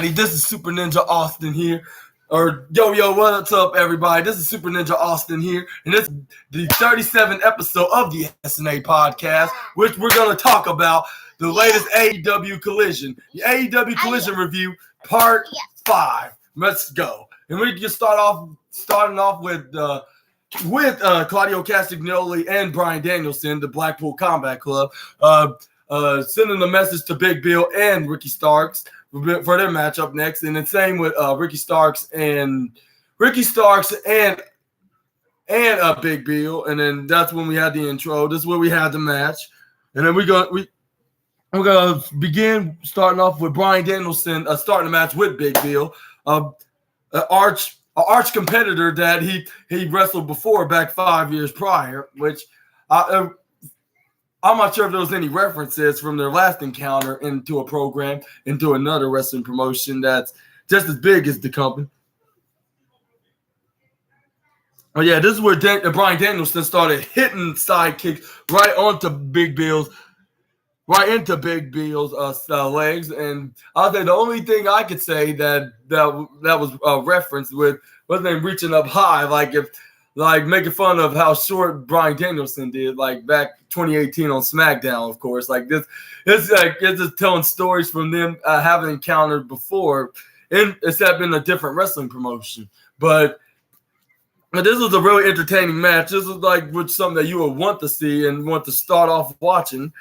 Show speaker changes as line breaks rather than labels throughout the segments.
This is Super Ninja Austin here. Yo, what's up, everybody? This is Super Ninja Austin here, and this is the 37th episode of the SNA podcast, which we're going to talk about the latest AEW Collision. The AEW Collision review, part 5. Let's go. And we can starting off with Claudio Castagnoli and Bryan Danielson, the Blackpool Combat Club, sending a message to Big Bill and Ricky Starks for their matchup next, and then same with Ricky Starks and Big Bill, and then that's when we had the intro. This is where we had the match, and then we're gonna begin starting off with Bryan Danielson starting the match with Big Bill, an arch competitor that he wrestled before back 5 years prior, which I'm not sure if there was any references from their last encounter into a program, into another wrestling promotion that's just as big as the company. Oh yeah, this is where Bryan Danielson started hitting sidekicks right into Big Bill's legs, and I'll say the only thing I could say that was referenced with wasn't him reaching up high, like making fun of how short Bryan Danielson did, like back 2018 on SmackDown, of course. Like it's just telling stories from them having encountered before, except in a different wrestling promotion. But this was a really entertaining match. This was something that you would want to see and want to start off watching.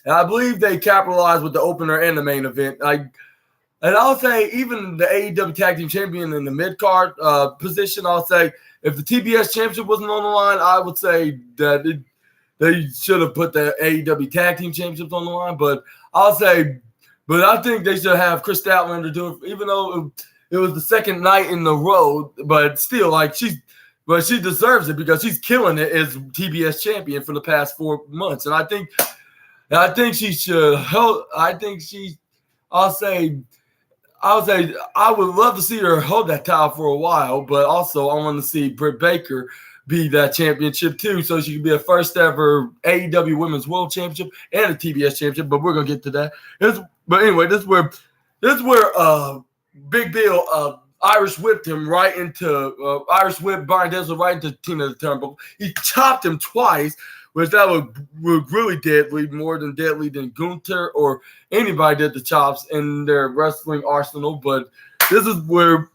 And I believe they capitalized with the opener and the main event. And I'll say even the AEW Tag Team Champion in the mid-card position, I'll say if the TBS Championship wasn't on the line, I would say that they should have put the AEW Tag Team Championships on the line. But I think they should have Chris Statlander do it, even though it was the second night in a row. But still, she deserves it because she's killing it as TBS champion for the past 4 months. And I think she should help. I'll say I would love to see her hold that title for a while, but also I want to see Britt Baker be that championship too, so she can be a first ever AEW Women's World Championship and a TBS Championship. But we're gonna get to that. But anyway, this is where Big Bill Irish whipped him right into Bryan Danielson right into Tina the Turnbuckle. He chopped him twice, which that was really deadly, more than deadly than Gunther or anybody did the chops in their wrestling arsenal. But this is where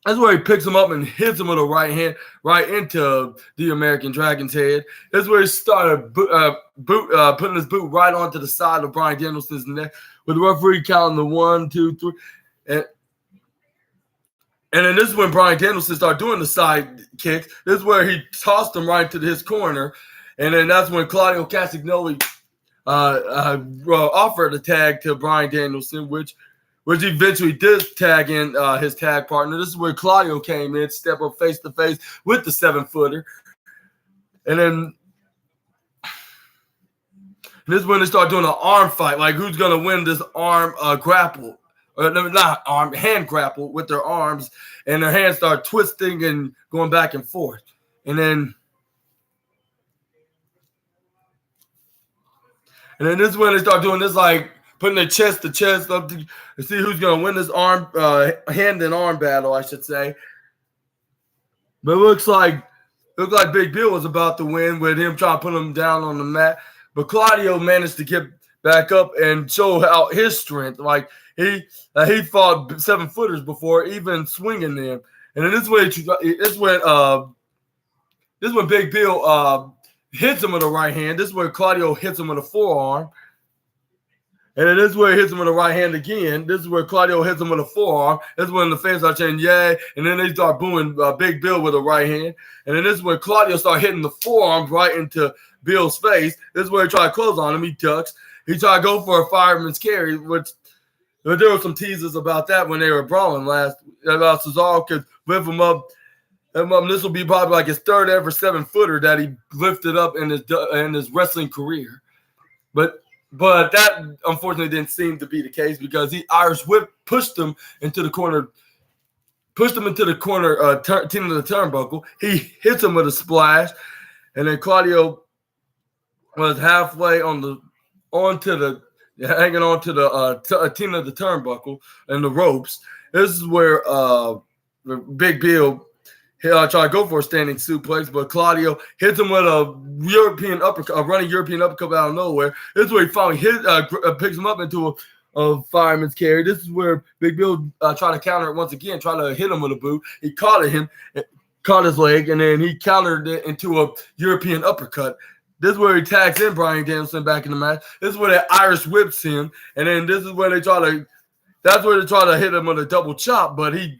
he picks him up and hits him with a right hand right into the American Dragon's head. This is where he started putting his boot right onto the side of Bryan Danielson's neck, with the referee counting the 1, 2, 3, and then this is when Bryan Danielson started doing the side kicks. This is where he tossed him right to his corner. And then that's when Claudio Castagnoli offered a tag to Bryan Danielson, which eventually did tag in his tag partner. This is where Claudio came in, step up face to face with the 7-footer. And then this is when they start doing an arm fight, like who's going to win this arm grapple. Hand grapple with their arms, and their hands start twisting and going back and forth. And then this is when they start doing this, like putting their chest to chest up to see who's going to win this hand and arm battle, I should say. But it looks like Big Bill was about to win with him trying to put him down on the mat. But Claudio managed to get back up and show out his strength. Like he fought 7-footers before, even swinging them. And then this is when Big Bill hits him with a right hand. This is where Claudio hits him with a forearm. And then this is where he hits him with a right hand again. This is where Claudio hits him with a forearm. This is when the fans start chanting, yay. And then they start booing Big Bill with a right hand. And then this is when Claudio starts hitting the forearms right into Bill's face. This is where he tried to close on him. He ducks. He tried to go for a fireman's carry, which there were some teasers about that when they were brawling about Cesaro could lift him up. And this will be probably like his third ever 7-footer that he lifted up in his wrestling career. But that unfortunately didn't seem to be the case because he Irish whip pushed him into the corner, Tina the Turnbuckle. He hits him with a splash, and then Claudio was halfway onto the hanging on to the team of the turnbuckle and the ropes. This is where Big Bill try to go for a standing suplex, but Claudio hits him with a European uppercut, a running European uppercut out of nowhere. This is where he finally picks him up into a fireman's carry. This is where Big Bill tried to counter it once again, trying to hit him with a boot. He caught his leg, and then he countered it into a European uppercut. This is where he tags in Bryan Danielson back in the match. This is where they Irish whips him, and then this is where they try to hit him with a double chop, but he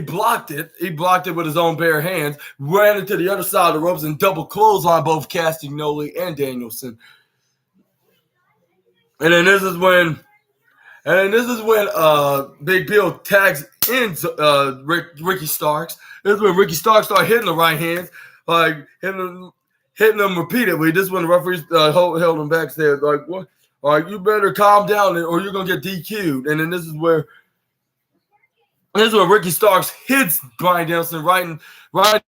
blocked it. He blocked it with his own bare hands, ran into the other side of the ropes, and double clothesline both Castagnoli and Danielson. And then this is when Big Bill tags in Ricky Starks. This is when Ricky Starks started hitting the right hands, like hitting them repeatedly. This is when the referees held him backstage, like, what? All right, you better calm down or you're going to get DQ'd. And then this is where Ricky Starks hits Bryan Danielson right in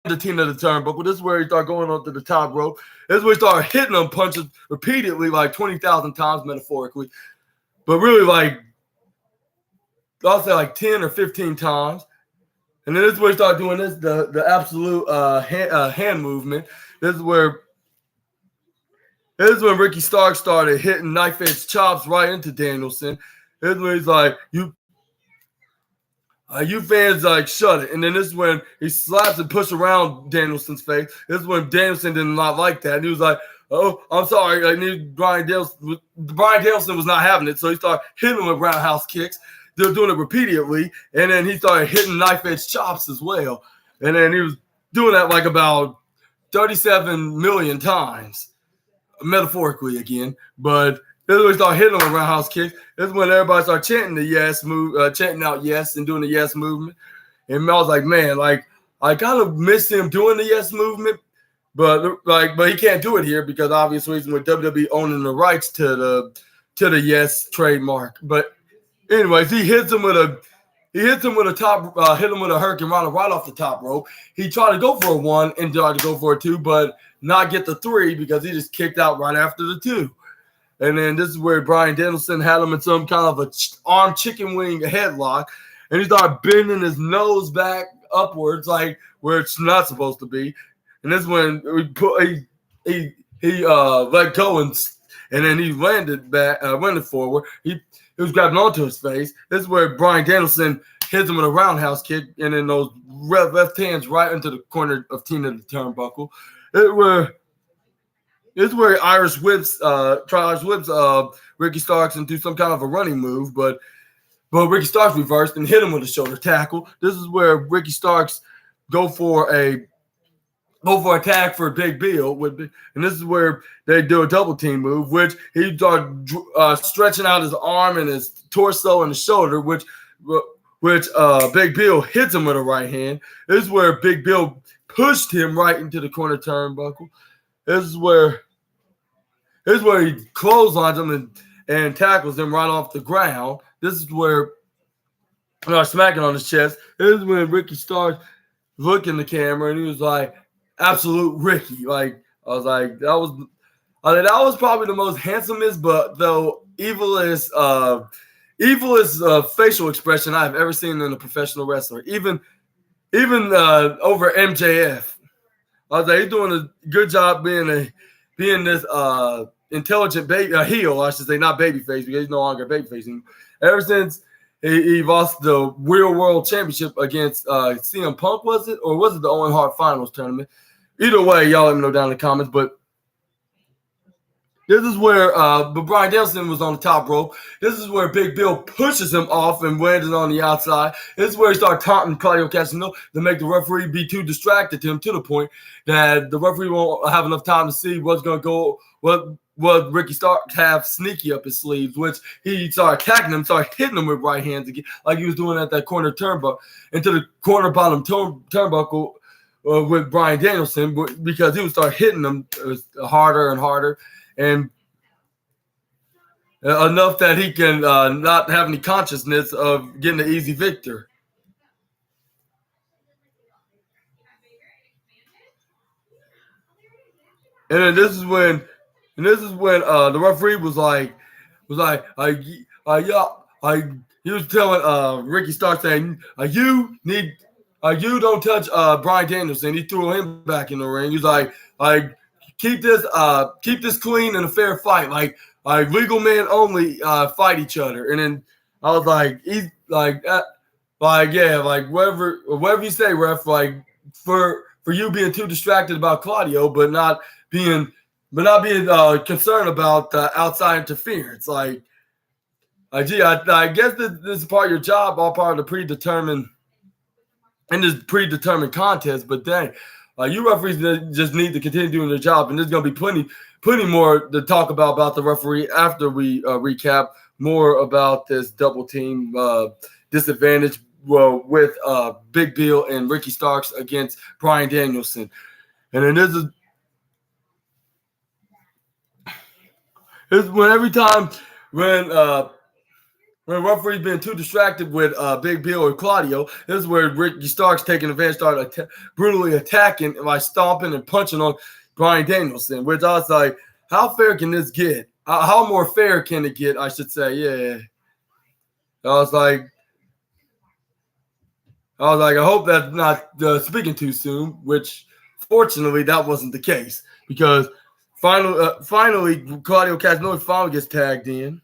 the team of the turnbuckle. This is where he started going onto the top rope. This is where he started hitting them punches repeatedly, like 20,000 times metaphorically. But really, like, I'll say like 10 or 15 times. And then this is where he started doing this, the absolute hand movement. This is when Ricky Starks started hitting knife edge chops right into Danielson. This is when he's like, you fans, like, shut it. And then this is when he slaps and pushes around Danielson's face. This is when Danielson did not like that. And he was like, oh, I'm sorry. I need Bryan Danielson. Bryan Danielson was not having it. So he started hitting him with roundhouse kicks. They were doing it repeatedly. And then he started hitting knife edge chops as well. And then he was doing that like about 37 million times, metaphorically again. But this is when he started hitting him with roundhouse kicks. This is when everybody started chanting the yes move, chanting out yes and doing the yes movement. And I was like, man, like, I kind of miss him doing the yes movement, but he can't do it here because obviously he's with WWE owning the rights to the yes trademark. But anyways, he hits him with a Hurricane Rana right off the top rope. He tried to go for a 1 and tried to go for a 2, but not get the 3 because he just kicked out right after the 2. And then this is where Bryan Danielson had him in some kind of a arm chicken wing headlock, and he started bending his nose back upwards, like where it's not supposed to be. And this is when he let go and then he landed forward. He was grabbing onto his face. This is where Bryan Danielson hits him with a roundhouse kick, and then those left hands right into the corner of Tina the turnbuckle. This is where Irish whips Ricky Starks into some kind of a running move, but Ricky Starks reversed and hit him with a shoulder tackle. This is where Ricky Starks go for a tag for Big Bill, and this is where they do a double team move, which he started stretching out his arm and his torso and his shoulder, which Big Bill hits him with a right hand. This is where Big Bill pushed him right into the corner turnbuckle. This is where he clotheslines him and tackles him right off the ground. This is where smacking on his chest. This is when Ricky Starks looked in the camera and he was like, absolute Ricky. Like, I was like, that was probably the most handsomest, but though evilest facial expression I've ever seen in a professional wrestler. Even over MJF. I was like, he's doing a good job being this intelligent heel, I should say, not babyface, because he's no longer babyface anymore. Ever since he lost the Real World Championship against CM Punk, was it? Or was it the Owen Hart Finals tournament? Either way, y'all let me know down in the comments. But this is where Bryan Danielson was on the top rope. This is where Big Bill pushes him off and landed on the outside. This is where he started taunting Claudio Castagnoli to make the referee be too distracted to him, to the point that the referee won't have enough time to see what's going to go, what Ricky Starks have sneaky up his sleeves, which he started attacking him, started hitting him with right hands again, like he was doing at that corner turnbuckle, into the corner bottom turnbuckle with Bryan Danielson, because he would start hitting him harder and harder. And enough that he can not have any consciousness of getting an easy victor. And then this is when And this is when the referee yeah, he was telling Ricky Starks saying, you don't touch Bryan Danielson. He threw him back in the ring. He's like keep this clean and a fair fight. Like legal men only fight each other. And then I was like, he's like that, yeah, like whatever you say, ref. Like for you being too distracted about Claudio, but not being concerned about outside interference. Gee, I guess this is part of your job, all part of the predetermined contest. But dang, you referees just need to continue doing their job, and there's going to be plenty more to talk about the referee after we recap more about this double team disadvantage with Big Bill and Ricky Starks against Bryan Danielson. And then this is when every time when referee's been too distracted with Big Bill or Claudio, this is where Ricky Starks taking advantage, started brutally attacking by stomping and punching on Bryan Danielson, which I was like, how fair can this get? How more fair can it get, I should say. Yeah. I was like, I hope that's not speaking too soon, which fortunately that wasn't the case because finally Claudio Castagnoli finally gets tagged in.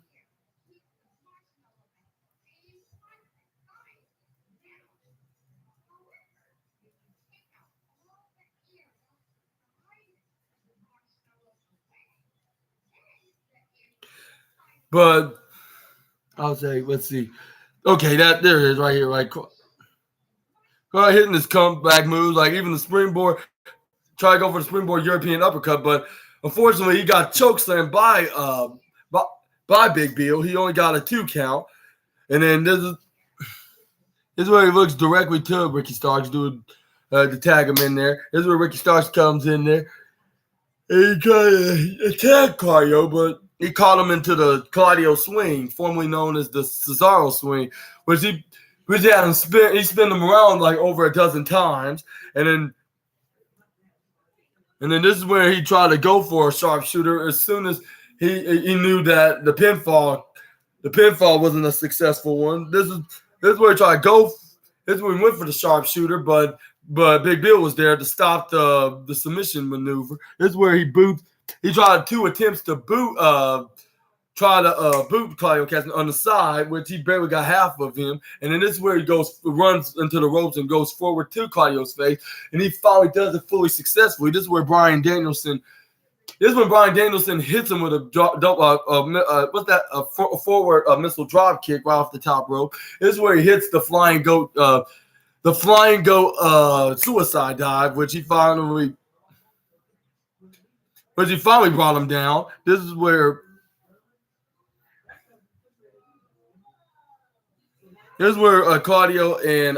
But I'll say, let's see. Okay, there it is right here. Right, hitting his comeback moves, like even the springboard. Try to go for the springboard European uppercut, but unfortunately he got chokeslammed by Big Bill. He only got a 2 count, and then this is where he looks directly to Ricky Starks, to tag him in there. This is where Ricky Starks comes in there. And he tried to attack Claudio, but he caught him into the Claudio swing, formerly known as the Cesaro swing, which he had him spin. He spun him around like over a dozen times, and then this is where he tried to go for a sharpshooter as soon as he knew that the pinfall wasn't a successful one. This is where he tried to go. This is where he went for the sharpshooter, but Big Bill was there to stop the submission maneuver. This is where he tried 2 attempts to boot Claudio Castagnoli on the side, which he barely got half of him. And then this is where he runs into the ropes and goes forward to Claudio's face. And he finally does it fully successfully. This is where Bryan Danielson hits him with a forward missile drop kick right off the top rope. This is where he hits the flying goat suicide dive, which he finally brought him down. This is where Claudio and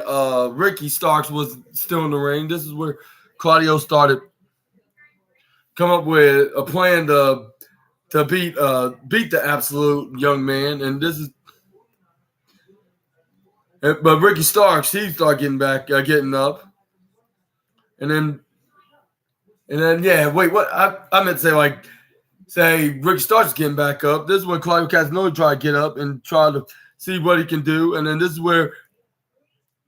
Ricky Starks was still in the ring. This is where Claudio started come up with a plan to beat the absolute young man, and but Ricky Starks, he started getting up, and then yeah, wait, what I meant to say Ricky Starks getting back up. This is when Claudio Castagnoli tried to get up and try to see what he can do, and then this is where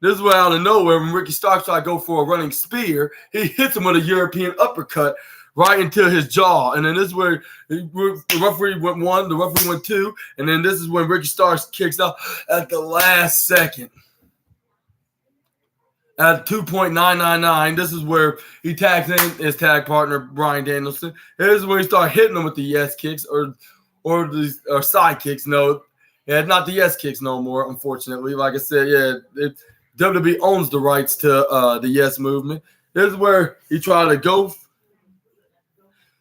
out of nowhere, when Ricky Starks tried to go for a running spear, he hits him with a European uppercut right into his jaw. And then this is where the referee went 1, the referee went 2, and then this is when Ricky Starks kicks out at the last second. At 2.999, this is where he tags in his tag partner, Bryan Danielson. This is where he starts hitting him with the yes kicks or side kicks. No, yeah, not the yes kicks no more, unfortunately. Like I said, yeah, WWE owns the rights to the yes movement. This is where he tried to go.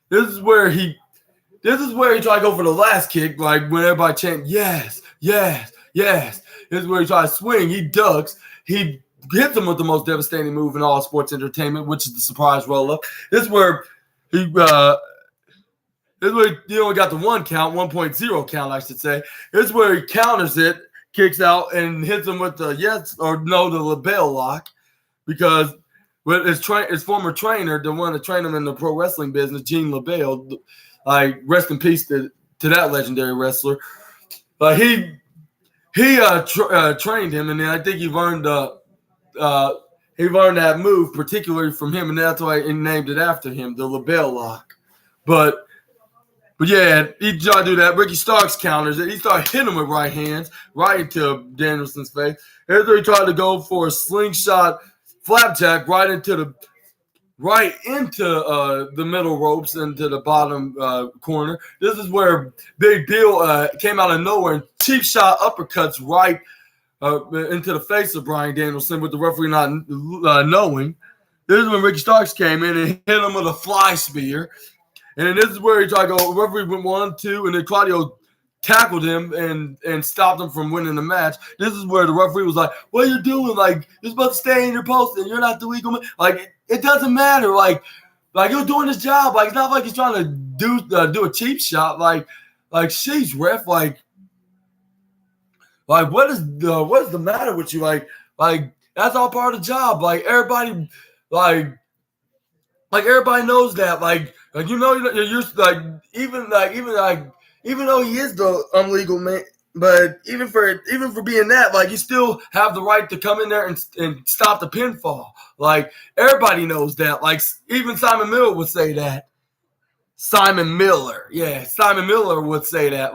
This is where he tried to go for the last kick, like when everybody chanting yes, yes, yes. This is where he tried to swing. He ducks. He hits him with the most devastating move in all sports entertainment, which is the surprise roll-up. This is where he only got the 1 count, 1.0 count, I should say. This is where he counters it, kicks out, and hits him with the the label lock, because with his former trainer, the one that trained him in the pro wrestling business, Gene LaBelle, Like rest in peace to that legendary wrestler. He trained him, and then I think he learned that move particularly from him, and that's why he named it after him, the LaBelle lock. But yeah, he tried to do that. Ricky Starks counters it. He started hitting him with right hands right into Danielson's face. Here's where he tried to go for a slingshot flapjack right into the middle ropes into the bottom corner. This is where Big Bill came out of nowhere and cheap shot uppercuts right into the face of Bryan Danielson with the referee not knowing. This is when Ricky Starks came in and hit him with a fly spear. And then this is where he tried to go. The referee went 1-2, and then Claudio tackled him and stopped him from winning the match. This is where the referee was like, "What are you doing? Like, you're supposed to stay in your post, and you're not the legal man." Like, it doesn't matter. Like you're doing his job. Like, it's not like he's trying to do a cheap shot. Like, sheesh, ref. Like, what is the matter with you? Like that's all part of the job. Like, everybody, like everybody knows that. Like you know, you're like even though he is the illegal man, but even for being that, like, you still have the right to come in there and stop the pinfall. Like, everybody knows that. Like, even Simon Miller would say that. Simon Miller would say that.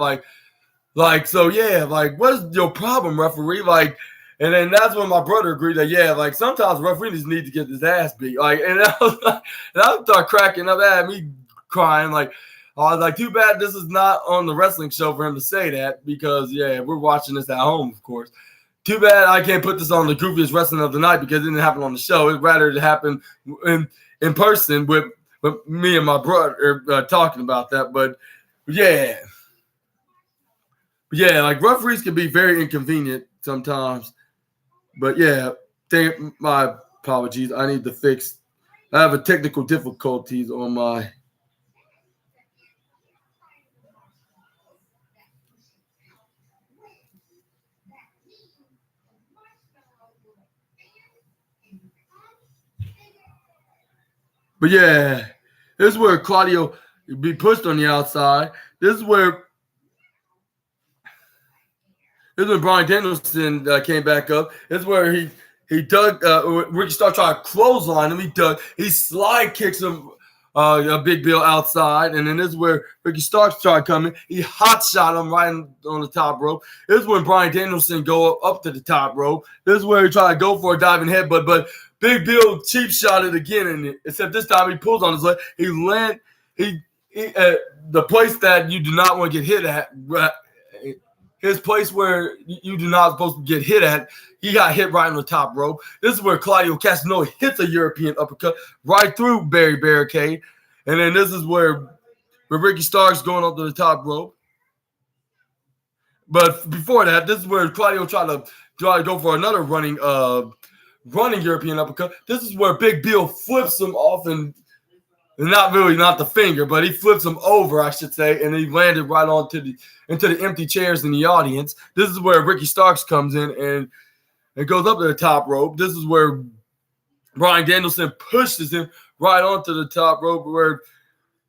Like so, yeah. Like, what is your problem, referee? Like, and then that's when my brother agreed that, yeah, like, sometimes referees need to get his ass beat. Like, and I start cracking up at me, crying. Like, I was like, too bad this is not on the wrestling show for him to say that, because, yeah, we're watching this at home, of course. Too bad I can't put this on the goofiest wrestling of the night because it didn't happen on the show. It'd rather it happen in person with me and my brother talking about that. But, yeah. Like, referees can be very inconvenient sometimes. But, yeah, my apologies. I need to fix. I have a technical difficulties on my. But, yeah, this is where Claudio be pushed on the outside. This is when Bryan Danielson came back up. This is where he dug. Ricky Starks tried to clothesline him. He slide kicks him a Big Bill outside. And then this is where Ricky Starks tried coming. He hot shot him right on the top rope. This is when Bryan Danielson go up to the top rope. This is where he tried to go for a diving headbutt, but Big Bill cheap shot it again, and except this time he pulls on his leg. The place that you do not want to get hit at, his place where you do not supposed to get hit at, he got hit right on the top rope. This is where Claudio Castagnoli hits a European uppercut right through Barry Barricade, and then this is where Ricky Starks going up to the top rope. But before that, this is where Claudio tried to go for another running European uppercut. This is where Big Bill flips him off, and not the finger, but he flips him over, I should say, and he landed right into the empty chairs in the audience. This is where Ricky Starks comes in and goes up to the top rope. This is where Bryan Danielson pushes him right onto the top rope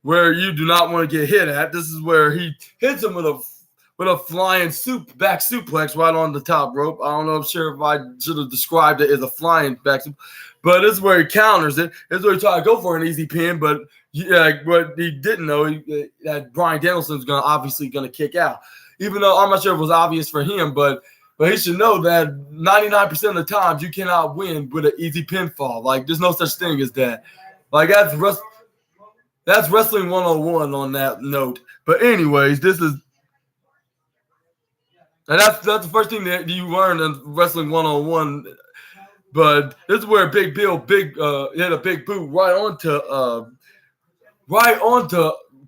where you do not want to get hit at. This is where he hits him with a flying back suplex right on the top rope. I don't know, I'm sure if I should have described it as a flying back suplex, but this is where he counters it. This is where he tried to go for an easy pin, but what he didn't know that Bryan Danielson's obviously going to kick out. Even though I'm not sure if it was obvious for him, but he should know that 99% of the times you cannot win with an easy pinfall. Like, there's no such thing as that. Like, that's wrestling 101 on that note. But anyways, this is. And that's the first thing that you learn in Wrestling 101. But this is where Big Bill hit a big boot right onto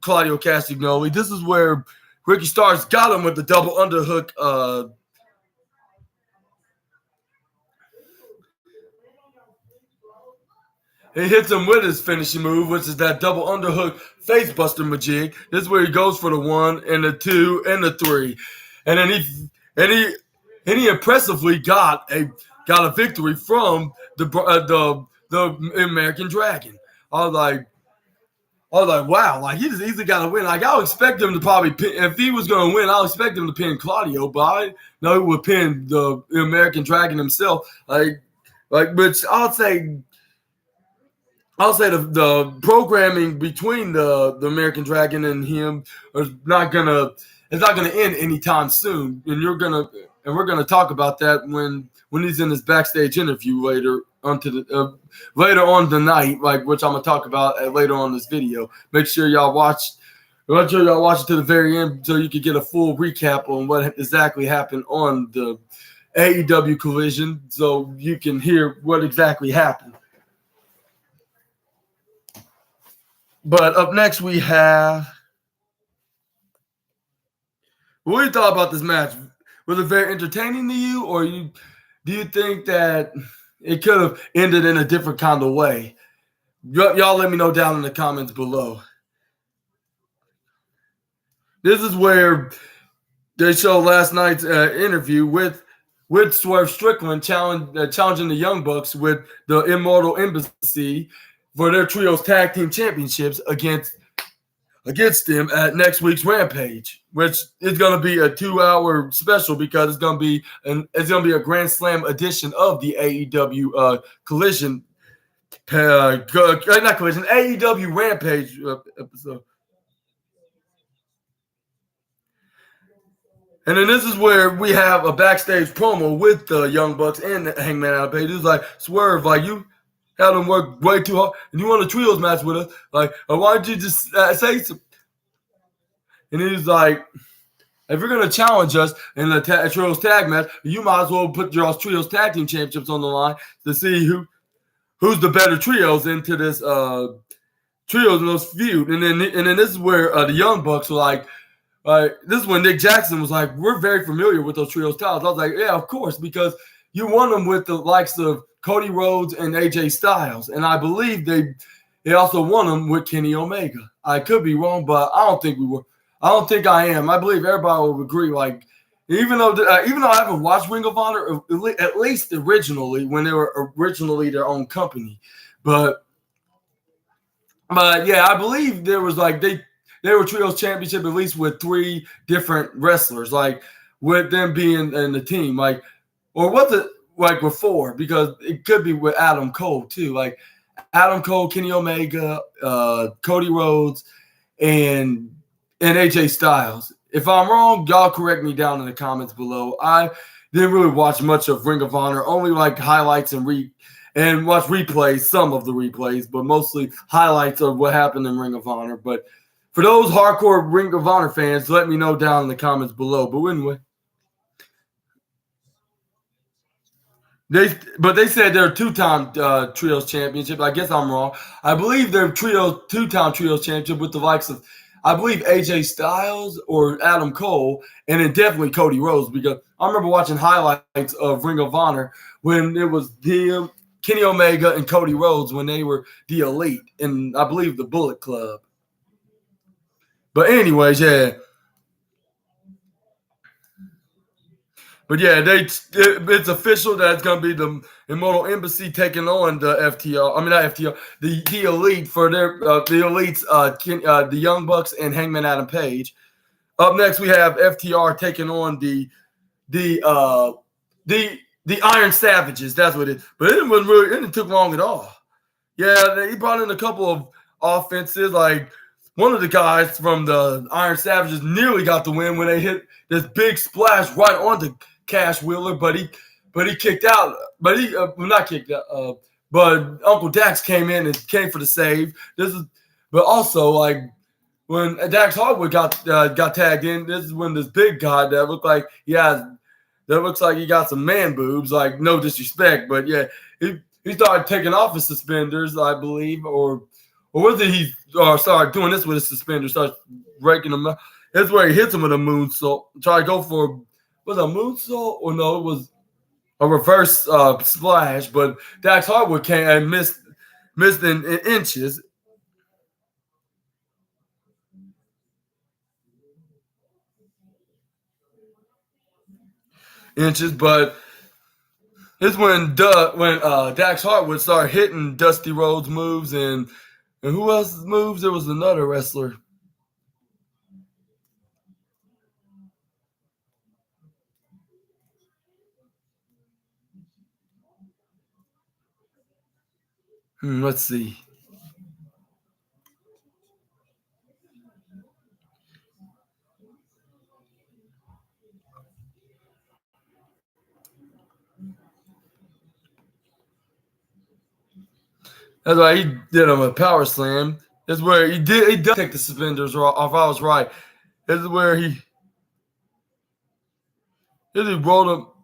Claudio Castagnoli. This is where Ricky Starks got him with the double underhook. He hits him with his finishing move, which is that double underhook facebuster majig. This is where he goes for the 1 and the 2 and the 3. And then he impressively got a victory from the American Dragon. I was like, I was like, wow, like he just easily got to win. Like I'll expect him to probably pin, if he was going to win, I'll expect him to pin Claudio, but I know he would pin the American Dragon himself. Which I'll say the programming between the American Dragon and him is not gonna it's not gonna end anytime soon, and we're gonna talk about that when he's in his backstage interview later on the night, like which I'm gonna talk about later on this video. Make sure y'all watch. Make sure y'all watch it to the very end so you can get a full recap on what exactly happened on the AEW collision, so you can hear what exactly happened. But up next we have. What do you thought about this match? Was it very entertaining to you, or do you think that it could have ended in a different kind of way? Y'all let me know down in the comments below. This is where they showed last night's interview with Swerve Strickland challenging the Young Bucks with the Immortal Embassy for their Trios Tag Team Championships against them at next week's Rampage, which is going to be a 2-hour special because it's going to be a Grand Slam edition of the AEW Collision, not Collision, AEW Rampage episode. And then this is where we have a backstage promo with the Young Bucks and Hangman Adam Page. It's like, Swerve, like you had them work way too hard, and you want a trios match with us. Like, why don't you just say something? And he's like, if you're going to challenge us in the trios tag match, you might as well put your trios tag team championships on the line to see who's the better trios into this trios in those feud. And then this is where the Young Bucks were like, this is when Nick Jackson was like, we're very familiar with those trios titles. I was like, yeah, of course, because you won them with the likes of Cody Rhodes and AJ Styles. And I believe they also won them with Kenny Omega. I could be wrong, but I don't think we were. I don't think I am. I believe everybody will agree. Like, even though I haven't watched Ring of Honor, at least originally, when they were originally their own company. But yeah, I believe there was like they were trios championship at least with 3 different wrestlers, like with them being in the team, like, or was it like with 4? Because it could be with Adam Cole too, like Adam Cole, Kenny Omega, Cody Rhodes, and AJ Styles. If I'm wrong, y'all correct me down in the comments below. I didn't really watch much of Ring of Honor, only like highlights and watch replays, some of the replays, but mostly highlights of what happened in Ring of Honor. But for those hardcore Ring of Honor fans, let me know down in the comments below. But anyway, they said they're 2-time trios championship. I guess I'm wrong. I believe they're 2-time trios championship with the likes of, I believe, AJ Styles or Adam Cole, and then definitely Cody Rhodes, because I remember watching highlights of Ring of Honor when it was them, Kenny Omega, and Cody Rhodes when they were the Elite, and I believe the Bullet Club. But anyways, yeah. But yeah, it's official that it's going to be the Immortal Embassy taking on the FTR. I mean, not FTR, the Elite for their the Elites, the Young Bucks and Hangman Adam Page. Up next, we have FTR taking on the Iron Savages. That's what it is. But it didn't took long at all. Yeah, he brought in a couple of offenses. Like one of the guys from the Iron Savages nearly got the win when they hit this big splash right onto Cash Wheeler, but he kicked out. But he not kicked out. But Uncle Dax came in and came for the save. But also like when Dax Harwood got tagged in. This is when this big guy that looked like he got some man boobs. Like no disrespect, but yeah, he started taking off his suspenders, I believe, or was it he started doing this with his suspenders, starts breaking them out. That's where he hits him with a moonsault. Try to go for, was it a moonsault? Or no, it was a reverse splash. But Dax Harwood came and missed in inches. But it's when Dax Harwood started hitting Dusty Rhodes moves and And who else moves? There was another wrestler. Let's see. That's why he did him a power slam. That's where he does take the suspenders off. I was right. This is where he rolled up.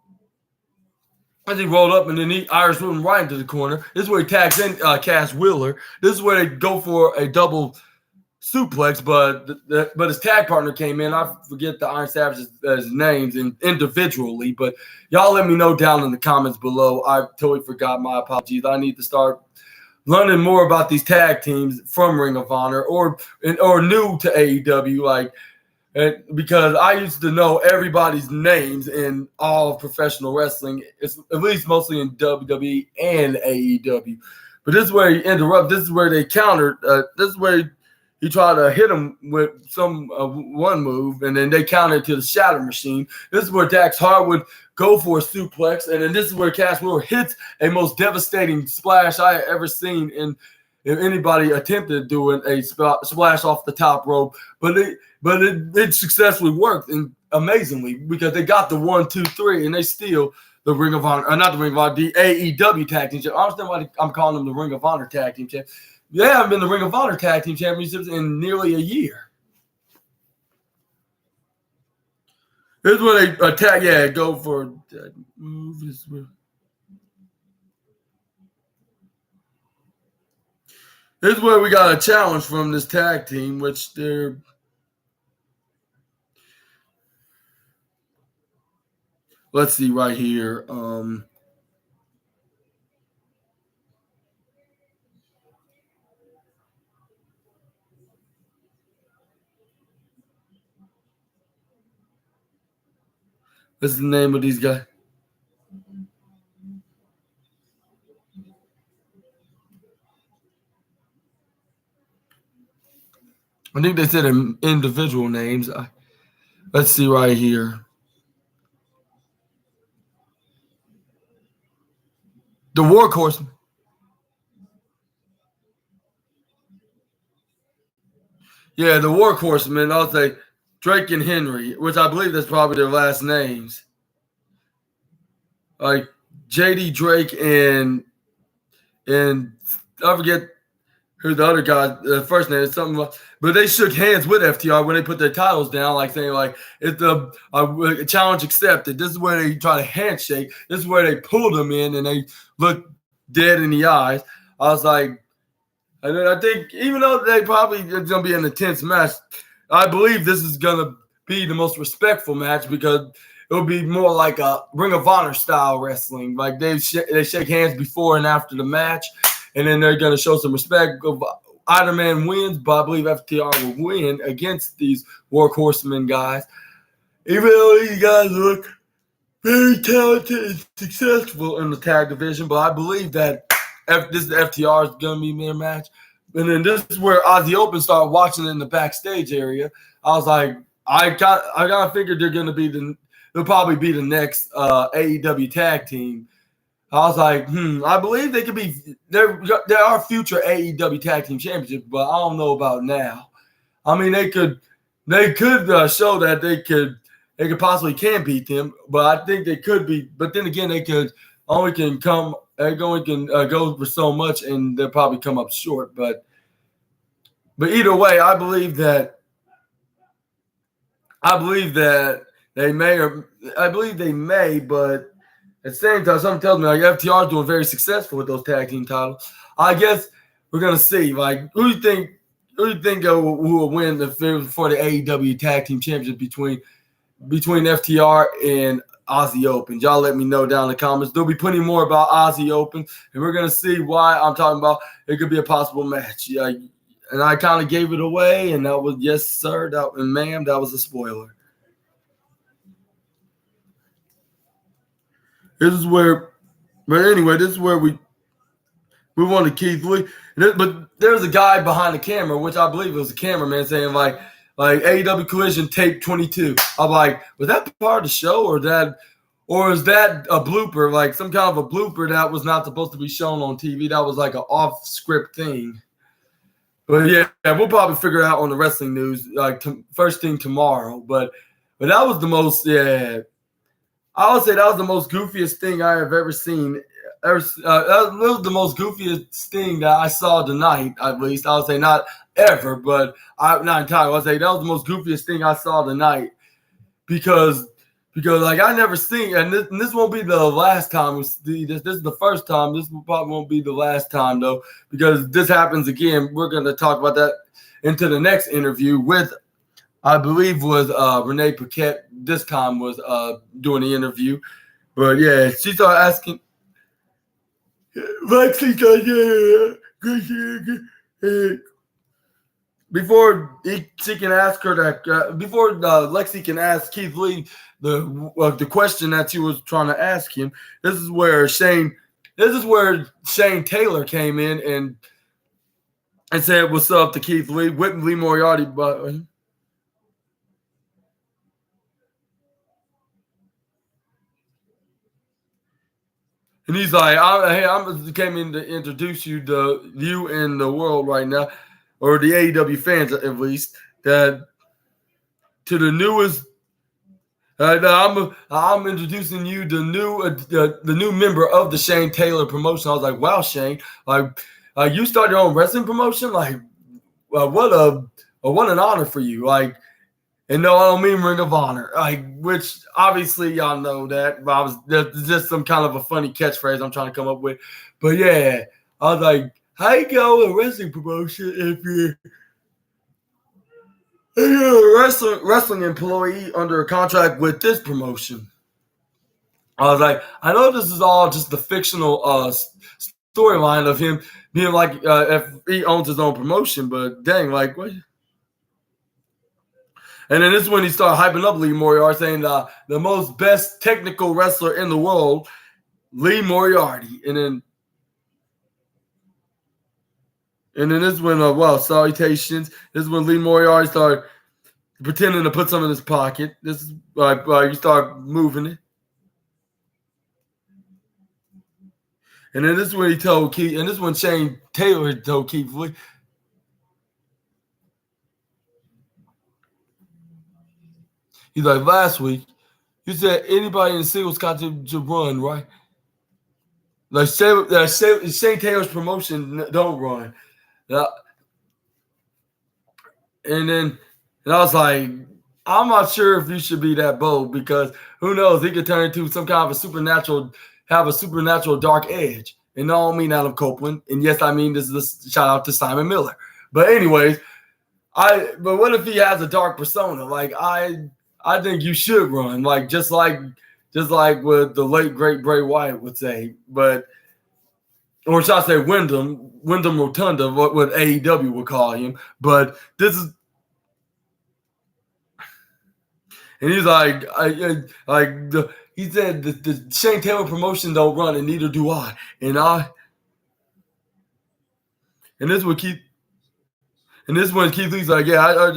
As he rolled up and then he Irish whipped him right into the corner. This is where he tags in Cass Wheeler. This is where they go for a double suplex, but his tag partner came in. I forget the Iron Savage's names and individually, but y'all let me know down in the comments below. I totally forgot. My apologies. I need to start learning more about these tag teams from Ring of Honor or new to AEW, because I used to know everybody's names in all of professional wrestling, it's at least mostly in WWE and AEW. But this is where he interrupted. This is where they countered. This is where he tried to hit him with some one move, and then they countered to the Shatter Machine. This is where Dax Harwood go for a suplex, and then this is where Cass Wheeler hits a most devastating splash I have ever seen if anybody attempted doing a splash off the top rope. But it successfully worked and amazingly because they got the 1, 2, 3, and they steal the Ring of Honor, not the Ring of Honor, the AEW Tag Team Champions. I understand why I'm calling them the Ring of Honor Tag Team Champions. They haven't been the Ring of Honor Tag Team Championships in nearly a year. Here's where they attack. Yeah, go for that move. Here's where we got a challenge from this tag team, which they're. Let's see right here. What's the name of these guys? I think they said individual names. Let's see right here. The Workhorsemen. Yeah, the Workhorsemen. I'll say Drake and Henry, which I believe that's probably their last names. Like JD Drake and I forget who the other guy, the first name is something, but they shook hands with FTR when they put their titles down, like saying like it's the challenge accepted. This is where they try to handshake. This is where they pulled them in and they look dead in the eyes. I was like, I think even though they probably it's gonna be an intense match, I believe this is gonna be the most respectful match because it'll be more like a Ring of Honor style wrestling. Like they shake hands before and after the match, and then they're gonna show some respect. Either man wins, but I believe FTR will win against these Workhorsemen guys. Even though these guys look very talented and successful in the tag division, but I believe that this is FTR is gonna be their match. And then this is where Aussie Open started watching in the backstage area. I was like, I kind of figured they'll probably be the next AEW tag team. I was like, I believe they could be. There are future AEW tag team championships, but I don't know about now. I mean, they could show that they could possibly can beat them, but I think they could be. But then again, they only can go for so much, and they'll probably come up short. But either way, I believe that they may, but at the same time, something tells me like FTR is doing very successful with those tag team titles. I guess we're gonna see. Like, who do you think who will win for the AEW tag team championship between FTR and Aussie Open? Y'all let me know down in the comments. There'll be plenty more about Aussie Open, and we're gonna see why I'm talking about it could be a possible match. Yeah, and I kind of gave it away, and that was yes, sir. And ma'am, that was a spoiler. This is where we We wanted Keith Lee, but there's a guy behind the camera, which I believe was a cameraman, saying like AEW Collision tape 22. I'm like, was that part of the show, or is that a blooper, like some kind of a blooper that was not supposed to be shown on TV? That was like an off-script thing. But yeah, we'll probably figure it out on the wrestling news, like first thing tomorrow. But that was the most, I would say that was the most goofiest thing I have ever seen. That was the most goofiest thing that I saw tonight, at least. I would say not ever, but not entirely. I would say that was the most goofiest thing I saw tonight because like I never seen, and this won't be the last time we see this. This is the first time. This probably won't be the last time though, because this happens again. We're going to talk about that into the next interview with, I believe, was Renee Paquette. This time was doing the interview, but yeah, she started asking Lexi, before she can ask her that, before Lexi can ask Keith Lee the question that she was trying to ask him. This is where Shane Taylor came in and said what's up to Keith Lee with Lee Moriarty, but and he's like, I came in to introduce you to you in the world right now, or the AEW fans at least, that to the newest. I'm introducing you the new member of the Shane Taylor promotion. I was like, wow, Shane, like you started your own wrestling promotion, like what an honor for you, like. And no, I don't mean Ring of Honor, like, which obviously y'all know that, but that's just some kind of a funny catchphrase I'm trying to come up with. But yeah, I was like, how you go with a wrestling promotion if you're a wrestling employee under a contract with this promotion? I was like, I know this is all just the fictional storyline of him being like, if he owns his own promotion, but dang, like, what? And then this is when he started hyping up Lee Moriarty, saying the most best technical wrestler in the world, Lee Moriarty. And then this is when, salutations. This is when Lee Moriarty started pretending to put some in his pocket. This is like you start moving it. And then this is when he told Keith, and this is when Shane Taylor told Keith Lee. He's like, last week, you said anybody in the singles got to run, right? Like Shane Taylor's promotion don't run. And I was like, I'm not sure if you should be that bold, because who knows? He could turn into some kind of have a supernatural dark edge. And no, I don't mean Adam Copeland. And yes, I mean this is a shout out to Simon Miller. But anyways, but what if he has a dark persona? Like I think you should run, like just like what the late great Bray Wyatt would say, or should I say Wyndham Rotunda, what AEW would call him. But this is, and he's like, he said the Shane Taylor promotion don't run, and neither do I. And this would keep. And this one, Keith Lee's like, yeah, I heard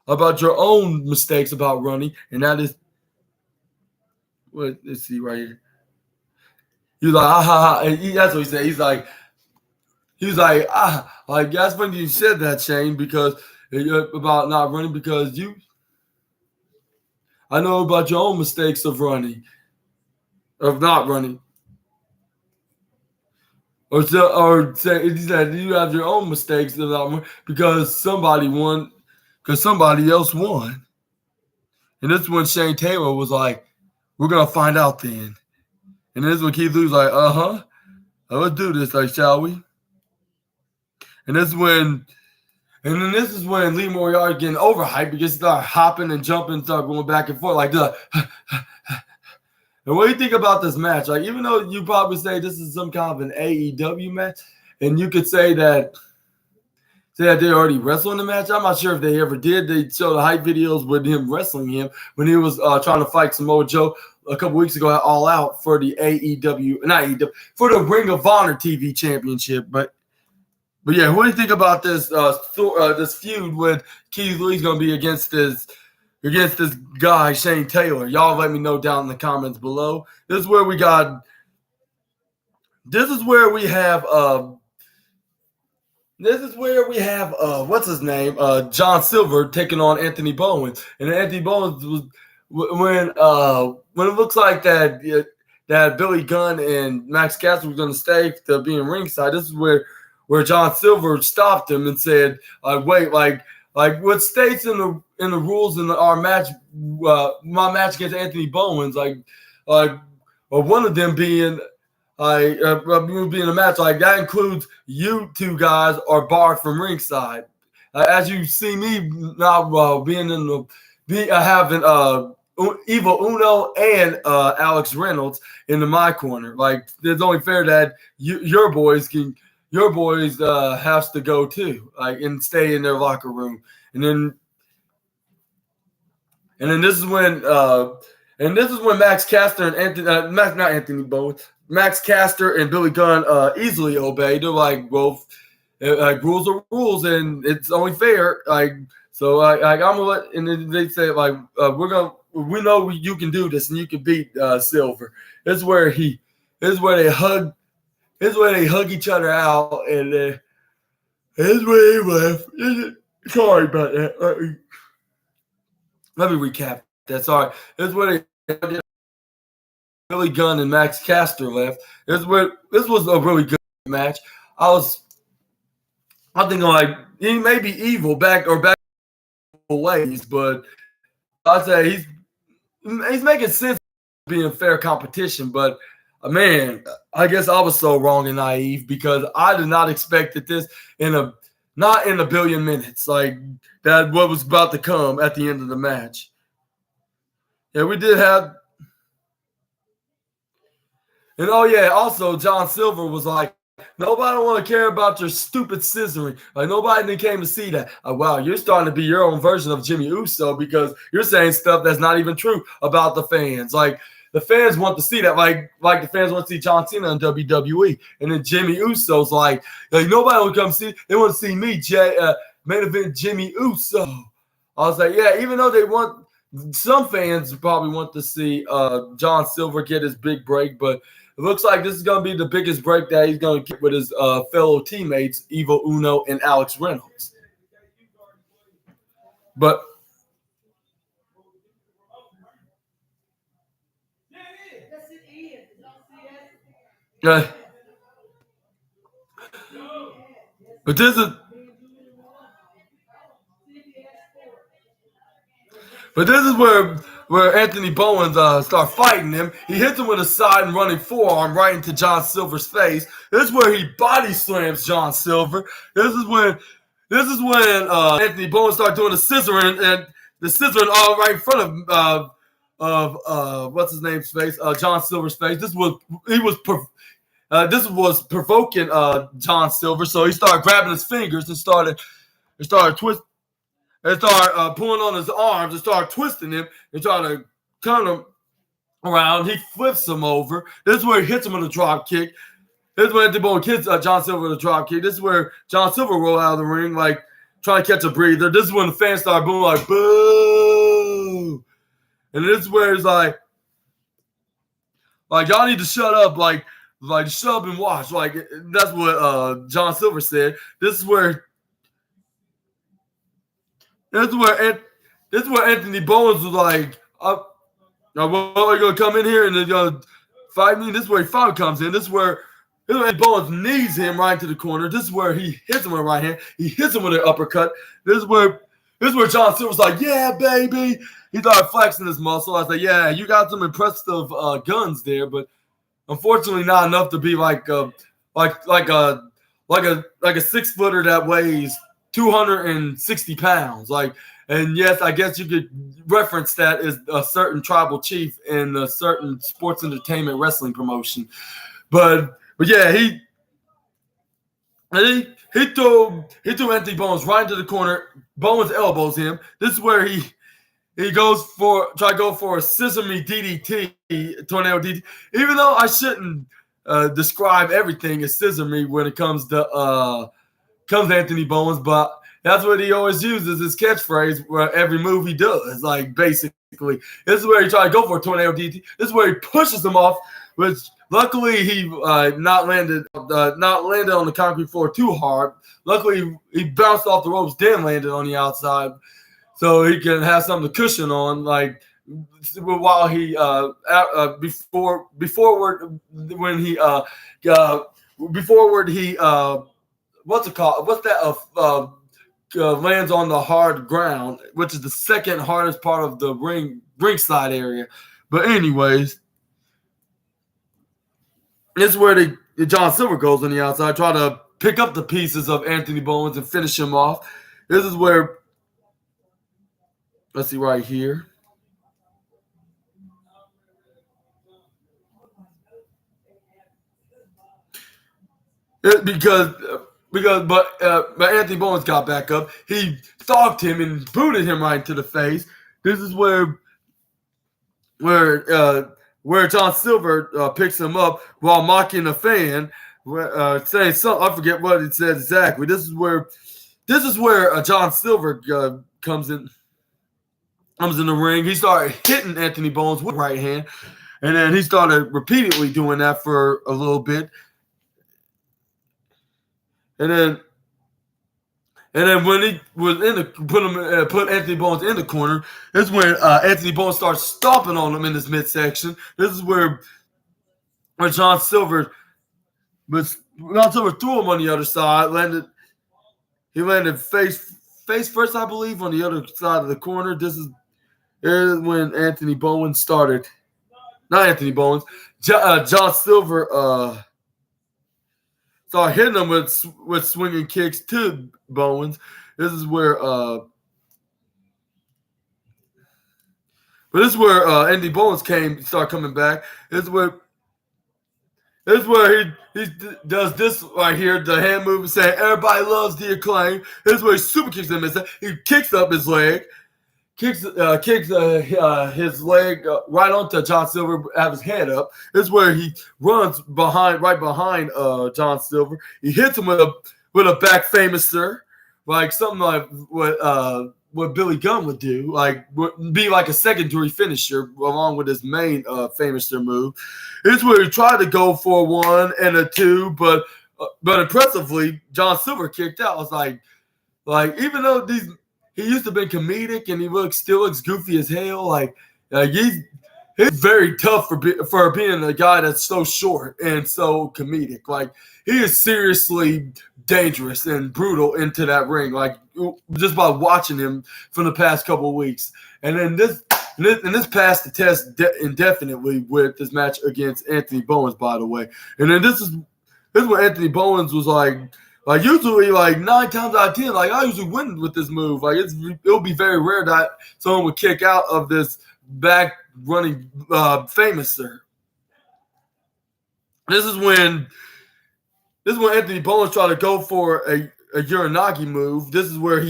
about your own mistakes about running, and that is what. Let's see right here. He's like, and that's what he said. He's like, like that's when you said that, Shane, because about not running, because I know about your own mistakes of not running. Or say he said you have your own mistakes because somebody won, because somebody else won. And this is when Shane Taylor was like, we're gonna find out then. And this is when Keith Lee's like, let's do this, like, shall we? And this is when Lee Moriarty getting overhyped, because he started hopping and jumping, started going back and forth like that. And what do you think about this match? Like, even though you probably say this is some kind of an AEW match, and you could say that they already wrestled in the match. I'm not sure if they ever did. They showed the hype videos with him wrestling him when he was trying to fight Samoa Joe a couple weeks ago at All Out for the for the Ring of Honor TV Championship. But yeah, what do you think about this this feud with Keith Lee's going to be against this guy Shane Taylor? Y'all let me know down in the comments below. This is where we have what's his name? John Silver taking on Anthony Bowen. And Anthony Bowen was when it looks like that Billy Gunn and Max Caster were going to stay to be in ringside. This is where John Silver stopped him and said, "Wait, like what states in the rules in our match, my match against Anthony Bowen's, or one of them being." Being a match like that includes you two guys are barred from ringside. As you see me now being in having Evil Uno and Alex Reynolds into my corner. Like it's only fair that your boys has to go too, and stay in their locker room. And then this is when Max Caster and Max Caster and Billy Gunn easily obey. They're like, well, rules are rules, and it's only fair. I'm gonna let, and then they say we know you can do this, and you can beat Silver. This is where they hug each other out, and this is where they left. Sorry about that. Let me recap that. Sorry. This is where Billy Gunn and Max Caster left. This was a really good match. I'm thinking he may be evil back ways, but I'd say he's making sense being fair competition. But man, I guess I was so wrong and naive because I did not expect that this not in a billion minutes like that what was about to come at the end of the match. Yeah, we did have. And also John Silver was like, nobody want to care about your stupid scissoring. Like nobody came to see that. Wow, you're starting to be your own version of Jimmy Uso because you're saying stuff that's not even true about the fans. Like the fans want to see that. Like the fans want to see John Cena in WWE. And then Jimmy Uso's like nobody will come see. They want to see me, main event Jimmy Uso. I was like, yeah, even though some fans probably want to see John Silver get his big break, but it looks like this is going to be the biggest break that he's going to get with his fellow teammates, Evil Uno and Alex Reynolds. But this is. But this is where Anthony Bowen start fighting him. He hits him with a side and running forearm right into John Silver's face. This is where he body slams John Silver. This is when Anthony Bowen started doing the scissoring and all right in front of what's his name's face, John Silver's face. This was provoking John Silver, so he started grabbing his fingers and started twisting. They start pulling on his arms and start twisting him and trying to turn him around. He flips him over. This is where he hits him with a drop kick. This is where Anthony Bowen hits John Silver with a drop kick. This is where John Silver rolled out of the ring, trying to catch a breather. This is when the fans start booing, boo. And this is where it's like y'all need to shut up, shut up and watch. That's what John Silver said. This is where Anthony Bowens was like, well, are you going to come in here and they're going to fight me? This is where he finally comes in. This is where Anthony Bowens knees him right into the corner. This is where he hits him with a right hand. He hits him with an uppercut. This is where John Silver's like, yeah, baby. He started flexing his muscle. I was like, yeah, you got some impressive guns there, but unfortunately not enough to be like a 6-footer that weighs 260 pounds. And yes, I guess you could reference that as a certain tribal chief in a certain sports entertainment wrestling promotion. But yeah, he threw Anthony Bowens right into the corner. Bowens elbows him. This is where he he try to go for a scissor me DDT, tornado DDT. Even though I shouldn't describe everything as scissor me when it comes to Anthony Bowens, but that's what he always uses his catchphrase where every move he does. Like basically, this is where he tried to go for a tornado DDT. This is where he pushes him off, which luckily he not landed on the concrete floor too hard. Luckily he bounced off the ropes, then landed on the outside, so he can have something to cushion on. Like while he beforeward when he beforeward he what's it called? What's that? Lands on the hard ground, which is the second hardest part of the ringside area. But anyways, this is where the John Silver goes on the outside, try to pick up the pieces of Anthony Bowens and finish him off. This is where, let's see right here. But Anthony Bowens got back up. He stalked him and booted him right into the face. This is where John Silver picks him up while mocking a fan, saying something. I forget what it said exactly. This is where John Silver comes in the ring. He started hitting Anthony Bowens with right hand, and then he started repeatedly doing that for a little bit. And then when he was put Anthony Bowens in the corner, this is when Anthony Bowens starts stomping on him in this midsection. This is where John Silver threw him on the other side. He landed face first, I believe, on the other side of the corner. This is when Anthony Bowens started. Not Anthony Bowens. John Silver started hitting him with swinging kicks to Bowens. This is where Andy Bowens started coming back. This is where he does this right here, the hand movement saying everybody loves the Acclaim. This is where he super kicks him. He kicks up his leg. Kicks his leg right onto John Silver, have his head up. This is where he runs right behind John Silver. He hits him with a back famouser, like something like what Billy Gunn would do, like would be like a secondary finisher along with his main famouser move. This is where he tried to go for 1 and a 2, but impressively John Silver kicked out. I was like even though he used to be comedic and he still looks goofy as hell. Like he's very tough for being a guy that's so short and so comedic. Like he is seriously dangerous and brutal into that ring. Like just by watching him from the past couple of weeks, and then this passed the test indefinitely with this match against Anthony Bowens, by the way. And then this is what Anthony Bowens was like. Like usually, like 9 times out of 10, like I usually win with this move. Like it'll be very rare that someone would kick out of this back running famouser. This is when Anthony Bowens tried to go for a Uranagi move. This is where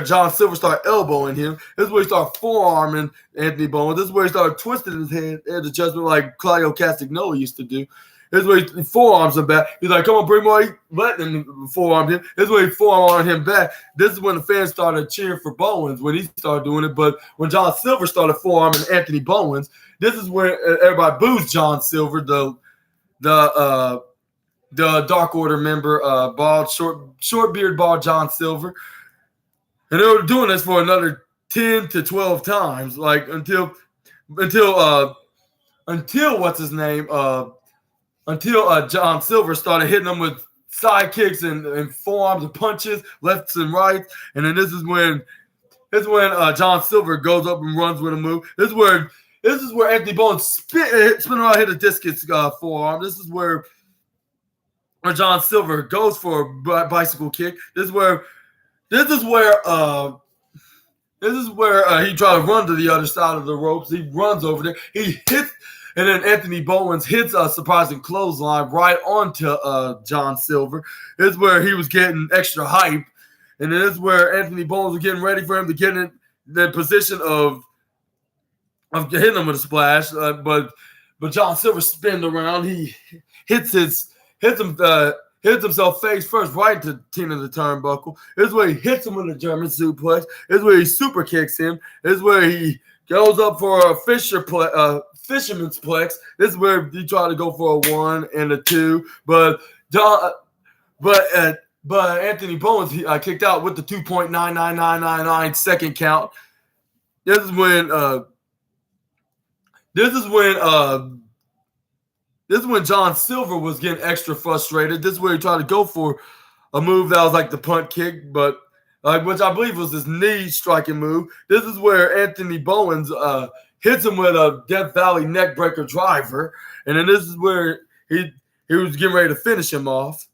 John Silver started elbowing him. This is where he started forearming Anthony Bowens. This is where he started twisting his head adjustment like Claudio Castagnoli used to do. This is where he forearms him back. He's like, come on, bring more. He let him forearm him. This is where he forearmed him back. This is when the fans started cheering for Bowens when he started doing it. But when John Silver started forearming Anthony Bowens, this is where everybody boos John Silver, the Dark Order member, bald, short beard, bald John Silver. And they were doing this for another 10 to 12 times, like until what's his name? Until John Silver started hitting them with side kicks and forearms and punches, lefts and rights. And then this is when John Silver goes up and runs with a move. This is where Anthony Bowens spin around, hit a discus forearm. This is where John Silver goes for a bicycle kick. This is where he tried to run to the other side of the ropes. He runs over there. He hits. And then Anthony Bowens hits a surprising clothesline right onto John Silver. This is where he was getting extra hype. And then this is where Anthony Bowens was getting ready for him to get the position of hitting him with a splash, but John Silver spinning around. He hits himself face first right into Tina the turnbuckle. This is where he hits him with a German suplex. This is where he super kicks him. This is where he goes up for a fisherman's plex. This is where he tried to go for a 1 and a 2, but Anthony Bowens kicked out with the 2.99999 second count. This is when John Silver was getting extra frustrated. This is where he tried to go for a move that was like the punt kick, but which I believe was his knee striking move. This is where Anthony Bowens hits him with a Death Valley neckbreaker driver, and then this is where he was getting ready to finish him off.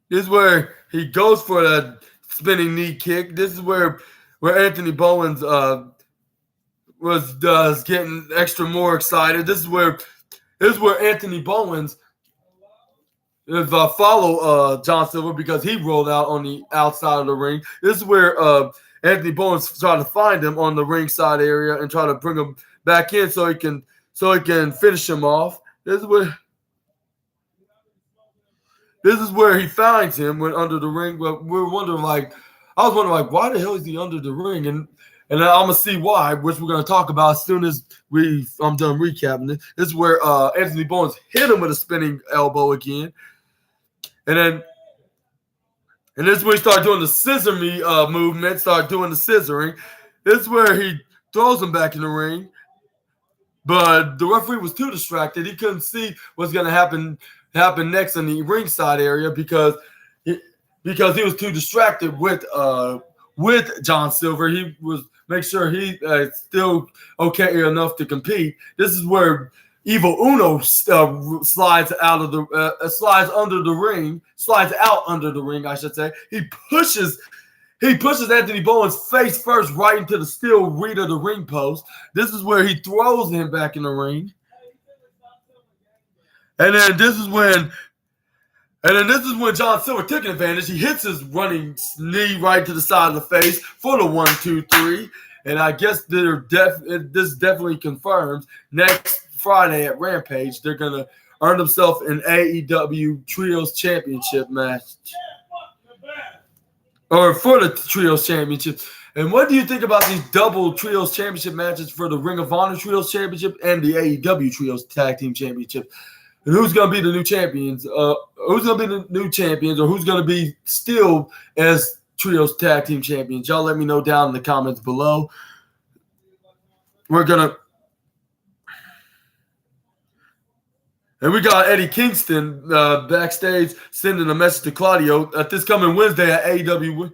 This is where he goes for that spinning knee kick. This is where Anthony Bowens was getting extra more excited. This is where Anthony Bowens follow John Silver because he rolled out on the outside of the ring. This is where Anthony Bowens tried to find him on the ringside area and try to bring him back in so he can finish him off. This is where he finds him when under the ring. But I was wondering, why the hell is he under the ring? And I'm gonna see why, which we're gonna talk about as soon as I'm done recapping it. This is where Anthony Bowens hit him with a spinning elbow again, and this is when he started doing the scissor me movement, started doing the scissoring. This is where he throws him back in the ring, but the referee was too distracted. He couldn't see what's gonna happen next in the ringside area because he was too distracted with John Silver. He was make sure he still okay enough to compete. This is where Evil Uno slides out under the ring, I should say. He pushes Anthony Bowens face first right into the steel reed of the ring post. This is where he throws him back in the ring. And then this is when John Silver took advantage. He hits his running knee right to the side of the face for the 1, 2, 3. And I guess this definitely confirms next Friday at Rampage, they're going to earn themselves an AEW Trios Championship match. Or for the Trios Championship. And what do you think about these double Trios Championship matches for the Ring of Honor Trios Championship and the AEW Trios Tag Team Championship? And who's going to be the new champions? Who's going to be the new champions, or who's going to be still as Trios Tag Team Champions? Y'all let me know down in the comments below. And we got Eddie Kingston backstage sending a message to Claudio at this coming Wednesday at AEW.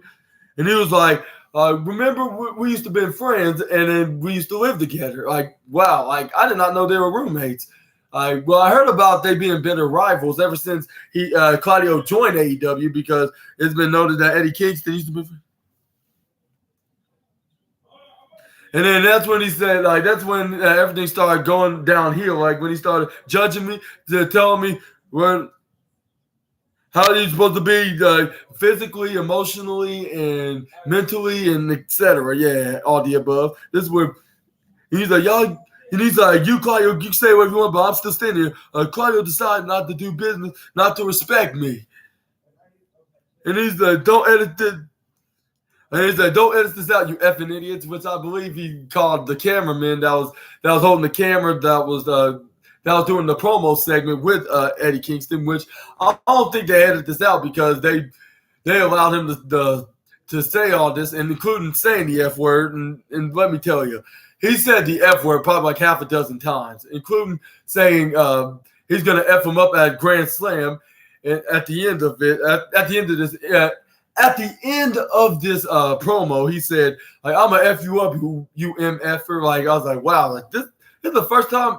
And he was like, remember we used to be friends and then we used to live together. Like, wow, like I did not know they were roommates. Well, I heard about they being bitter rivals ever since Claudio joined AEW because it's been noted that Eddie Kingston used to be. And then that's when he said, that's when everything started going downhill. Like when he started judging me, telling me how he's supposed to be physically, emotionally, and mentally, and etc. Yeah, all the above. This is where he's like, y'all. And he's like, you, Claudio, you say whatever you want, but I'm still standing here. Claudio decided not to do business, not to respect me. And he's like, don't edit this. And he's like, don't edit this out, you effing idiots, which I believe he called the cameraman that was holding the camera that was doing the promo segment with Eddie Kingston, which I don't think they edited this out because they allowed him to say all this, and including saying the F word. And let me tell you, he said the F word probably like half a dozen times, including saying he's going to F him up at Grand Slam. And at the end of it, at the end of this promo, he said, like, I'm going to F you up, you MFer. Like, I was like, wow, like this is the first time,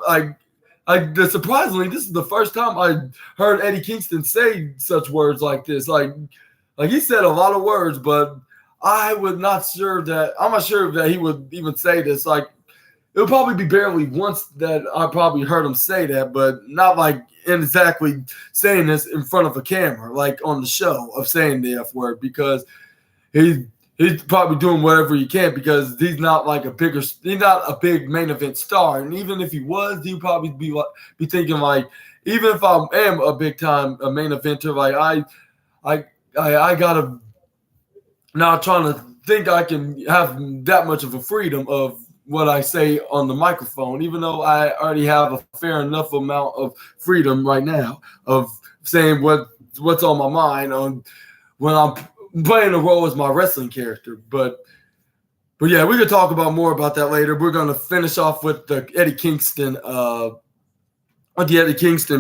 surprisingly, this is the first time I heard Eddie Kingston say such words like this. Like he said a lot of words, but I'm not sure that he would even say this. Like it'll probably be barely once that I probably heard him say that, but not like exactly saying this in front of a camera, like on the show of saying the F word, because he's probably doing whatever he can because he's not a big main event star, and even if he was, he'd probably be thinking like, even if I am a big time a main eventer, like I gotta not trying to think I can have that much of a freedom of what I say on the microphone, even though I already have a fair enough amount of freedom right now of saying what's on my mind on when I'm playing a role as my wrestling character. But yeah, we could talk about more about that later. We're gonna finish off with the Eddie Kingston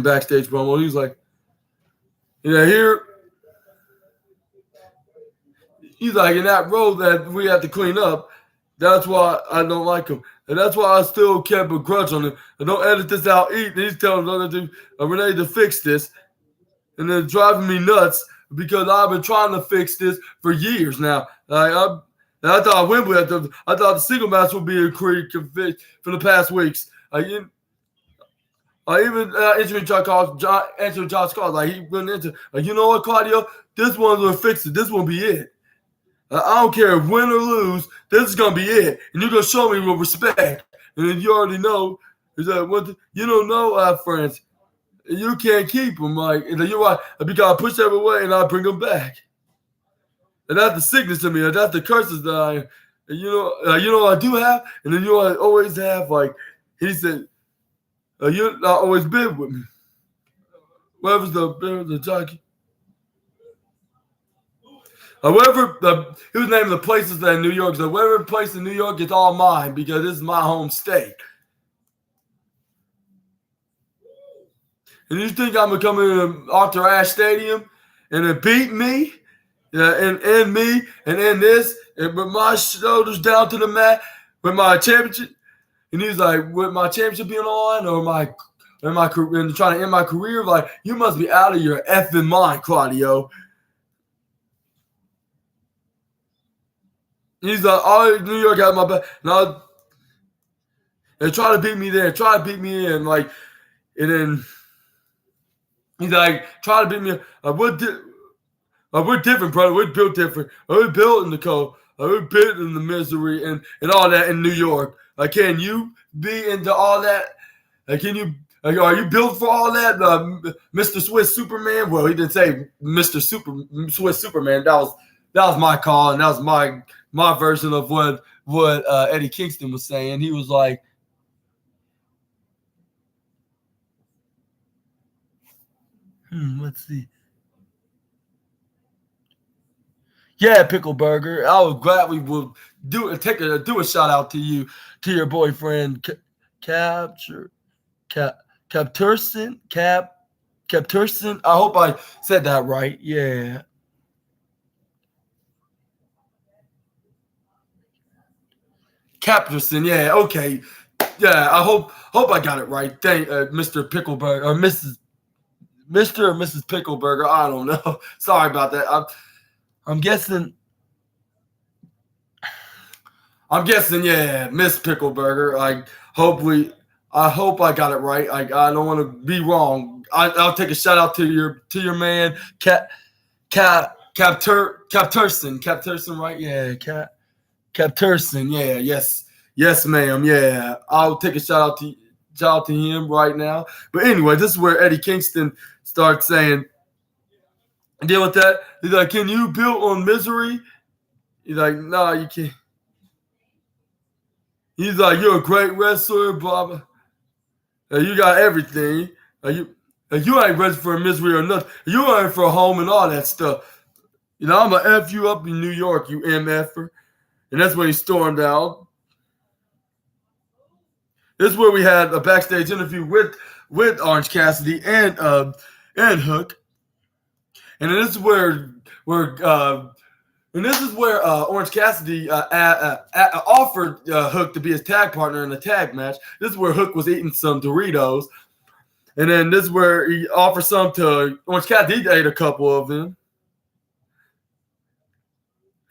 backstage promo. He was like, he's like, in that road that we have to clean up, that's why I don't like him. And that's why I still kept a grudge on him. I don't edit this out. He's telling Renee to fix this. And then driving me nuts because I've been trying to fix this for years now. I thought Wembley, I thought the single match would be a quick fix for the past weeks. I even answering Josh calls. Like, he went into, you know what, Claudio? This one's going to fix it. This won't be it. I don't care if win or lose. This is gonna be it, and you're gonna show me with respect. And then you already know is that you don't know, friends. You can't keep them. Like, and you're right, because I push them away and I bring them back. And that's the sickness to me. That's the curses that you know I do have, and then I always have. Like he said, you're not always been with me. Whatever's the jockey. However, he was naming the places that in New York. So whatever place in New York, it's all mine because this is my home state. And you think I'm going to come in Arthur Ashe Stadium and then beat me? Yeah, and end me and end this and with my shoulders down to the mat with my championship? And he's like, with my championship being on or my career and trying to end my career? Like, you must be out of your effing mind, Claudio. He's like, oh, New York got my back. No, they try to beat me there, try to beat me in, like, and then he's like, try to beat me. We're different, brother. We're built different. We're built in the cold. We're built in the misery and all that in New York. Can you be into all that? Can you? Are you built for all that, Mr. Swiss Superman? Well, he didn't say Mr. Swiss Superman. That was my call, and that was my version of what Eddie Kingston was saying. He was like, let's see. Yeah, Pickle Burger. I would gladly will do a shout out to you, to your boyfriend, Capturson. I hope I said that right. Yeah. Capturson, yeah, okay. Yeah, I hope I got it right. Thank Mr. Pickleburger or Mr. or Mrs. Pickleburger. I don't know. Sorry about that. I'm guessing, yeah, Miss Pickleburger. I hope I got it right. I don't want to be wrong. I'll take a shout out to your man, Capturson, right? Yeah, Capturson, yeah, yes, ma'am, yeah. I'll take a shout out to him right now. But anyway, this is where Eddie Kingston starts saying, deal with that. He's like, can you build on misery? He's like, nah, you can't. He's like, you're a great wrestler, blah. You got everything. You ain't ready for misery or nothing. You ain't for a home and all that stuff. I'm going to F you up in New York, you MFer. And that's when he stormed out. This is where we had a backstage interview with Orange Cassidy and Hook. And this is where Orange Cassidy offered Hook to be his tag partner in a tag match. This is where Hook was eating some Doritos. And then this is where he offered some to Orange Cassidy. He ate a couple of them.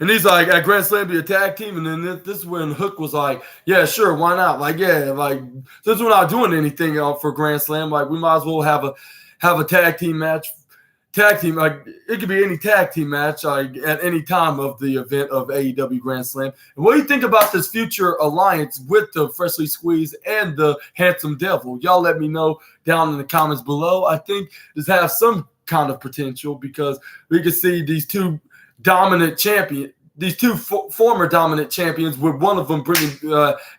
And he's like, at Grand Slam be a tag team, and then this is when Hook was like, yeah, sure, why not? Like, yeah, like since we're not doing anything for Grand Slam, like we might as well have a tag team match. Tag team, like it could be any tag team match, like at any time of the event of AEW Grand Slam. And what do you think about this future alliance with the Freshly Squeezed and the Handsome Devil? Y'all let me know down in the comments below. I think this has some kind of potential because we can see these two dominant champion, these two former dominant champions, with one of them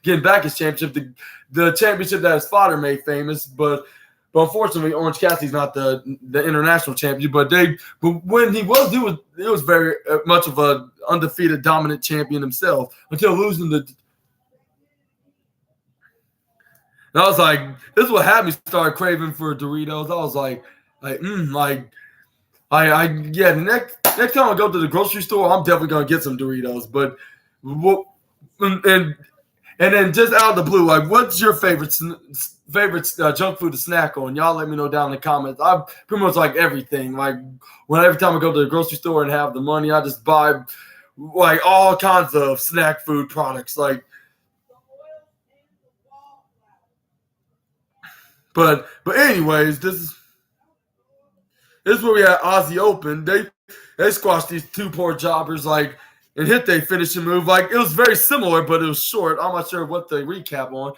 getting back his championship, the championship that his father made famous, but unfortunately, Orange Cassidy's not the international champion. But when he was very much of a undefeated dominant champion himself until losing the. And I was like, this is what had me start craving for Doritos. I was like, yeah. The next time I go to the grocery store, I'm definitely gonna get some Doritos. But and then just out of the blue, like, what's your favorite junk food to snack on? Y'all let me know down in the comments. I pretty much like everything. Like, every time I go to the grocery store and have the money, I just buy like all kinds of snack food products. Like, but anyways, this is where we had Aussie Open. They squashed these two poor jobbers, like, and hit their finishing move. Like, it was very similar, but it was short. I'm not sure what the recap on.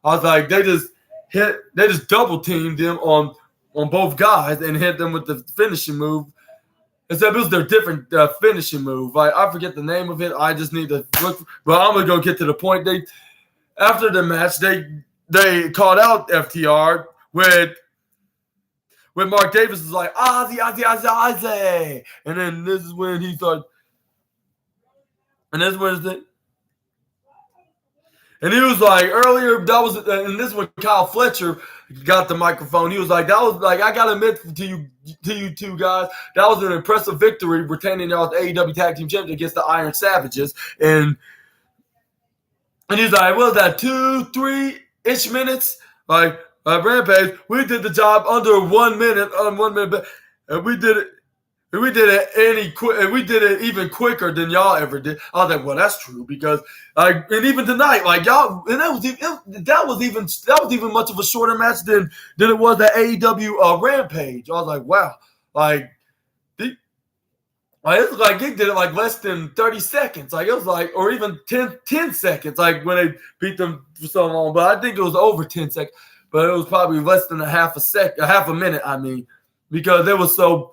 I was like, they just double teamed them on both guys and hit them with the finishing move. Except it was their different finishing move. I forget the name of it. I just need to look. But I'm gonna go get to the point. After the match, they called out FTR with Mark Davis is like, Ozzy. And then this is when he started. And this was it. And he was like, earlier, and this is when Kyle Fletcher got the microphone. He was like, I got to admit to you two guys, that was an impressive victory retaining y'all's AEW Tag Team Championship against the Iron Savages. And he's like, what was that, 2-3-ish minutes? Like, Rampage, we did the job under 1 minute, and we did it. And we did it even quicker than y'all ever did. I was like, well, that's true because, and even tonight, like y'all, and that was even much of a shorter match than it was at AEW Rampage. I was like, wow, like it was like it did it like less than 30 seconds, like it was like, or even 10 seconds, like when they beat them for so long. But I think it was over 10 seconds, but it was probably less than a half a minute. I mean, because it was so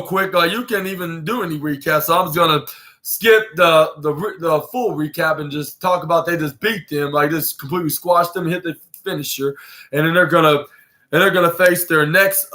quick, like you can't even do any recaps. So I'm just gonna skip the full recap and just talk about they just beat them, like just completely squashed them, hit the finisher, and then they're gonna face their next.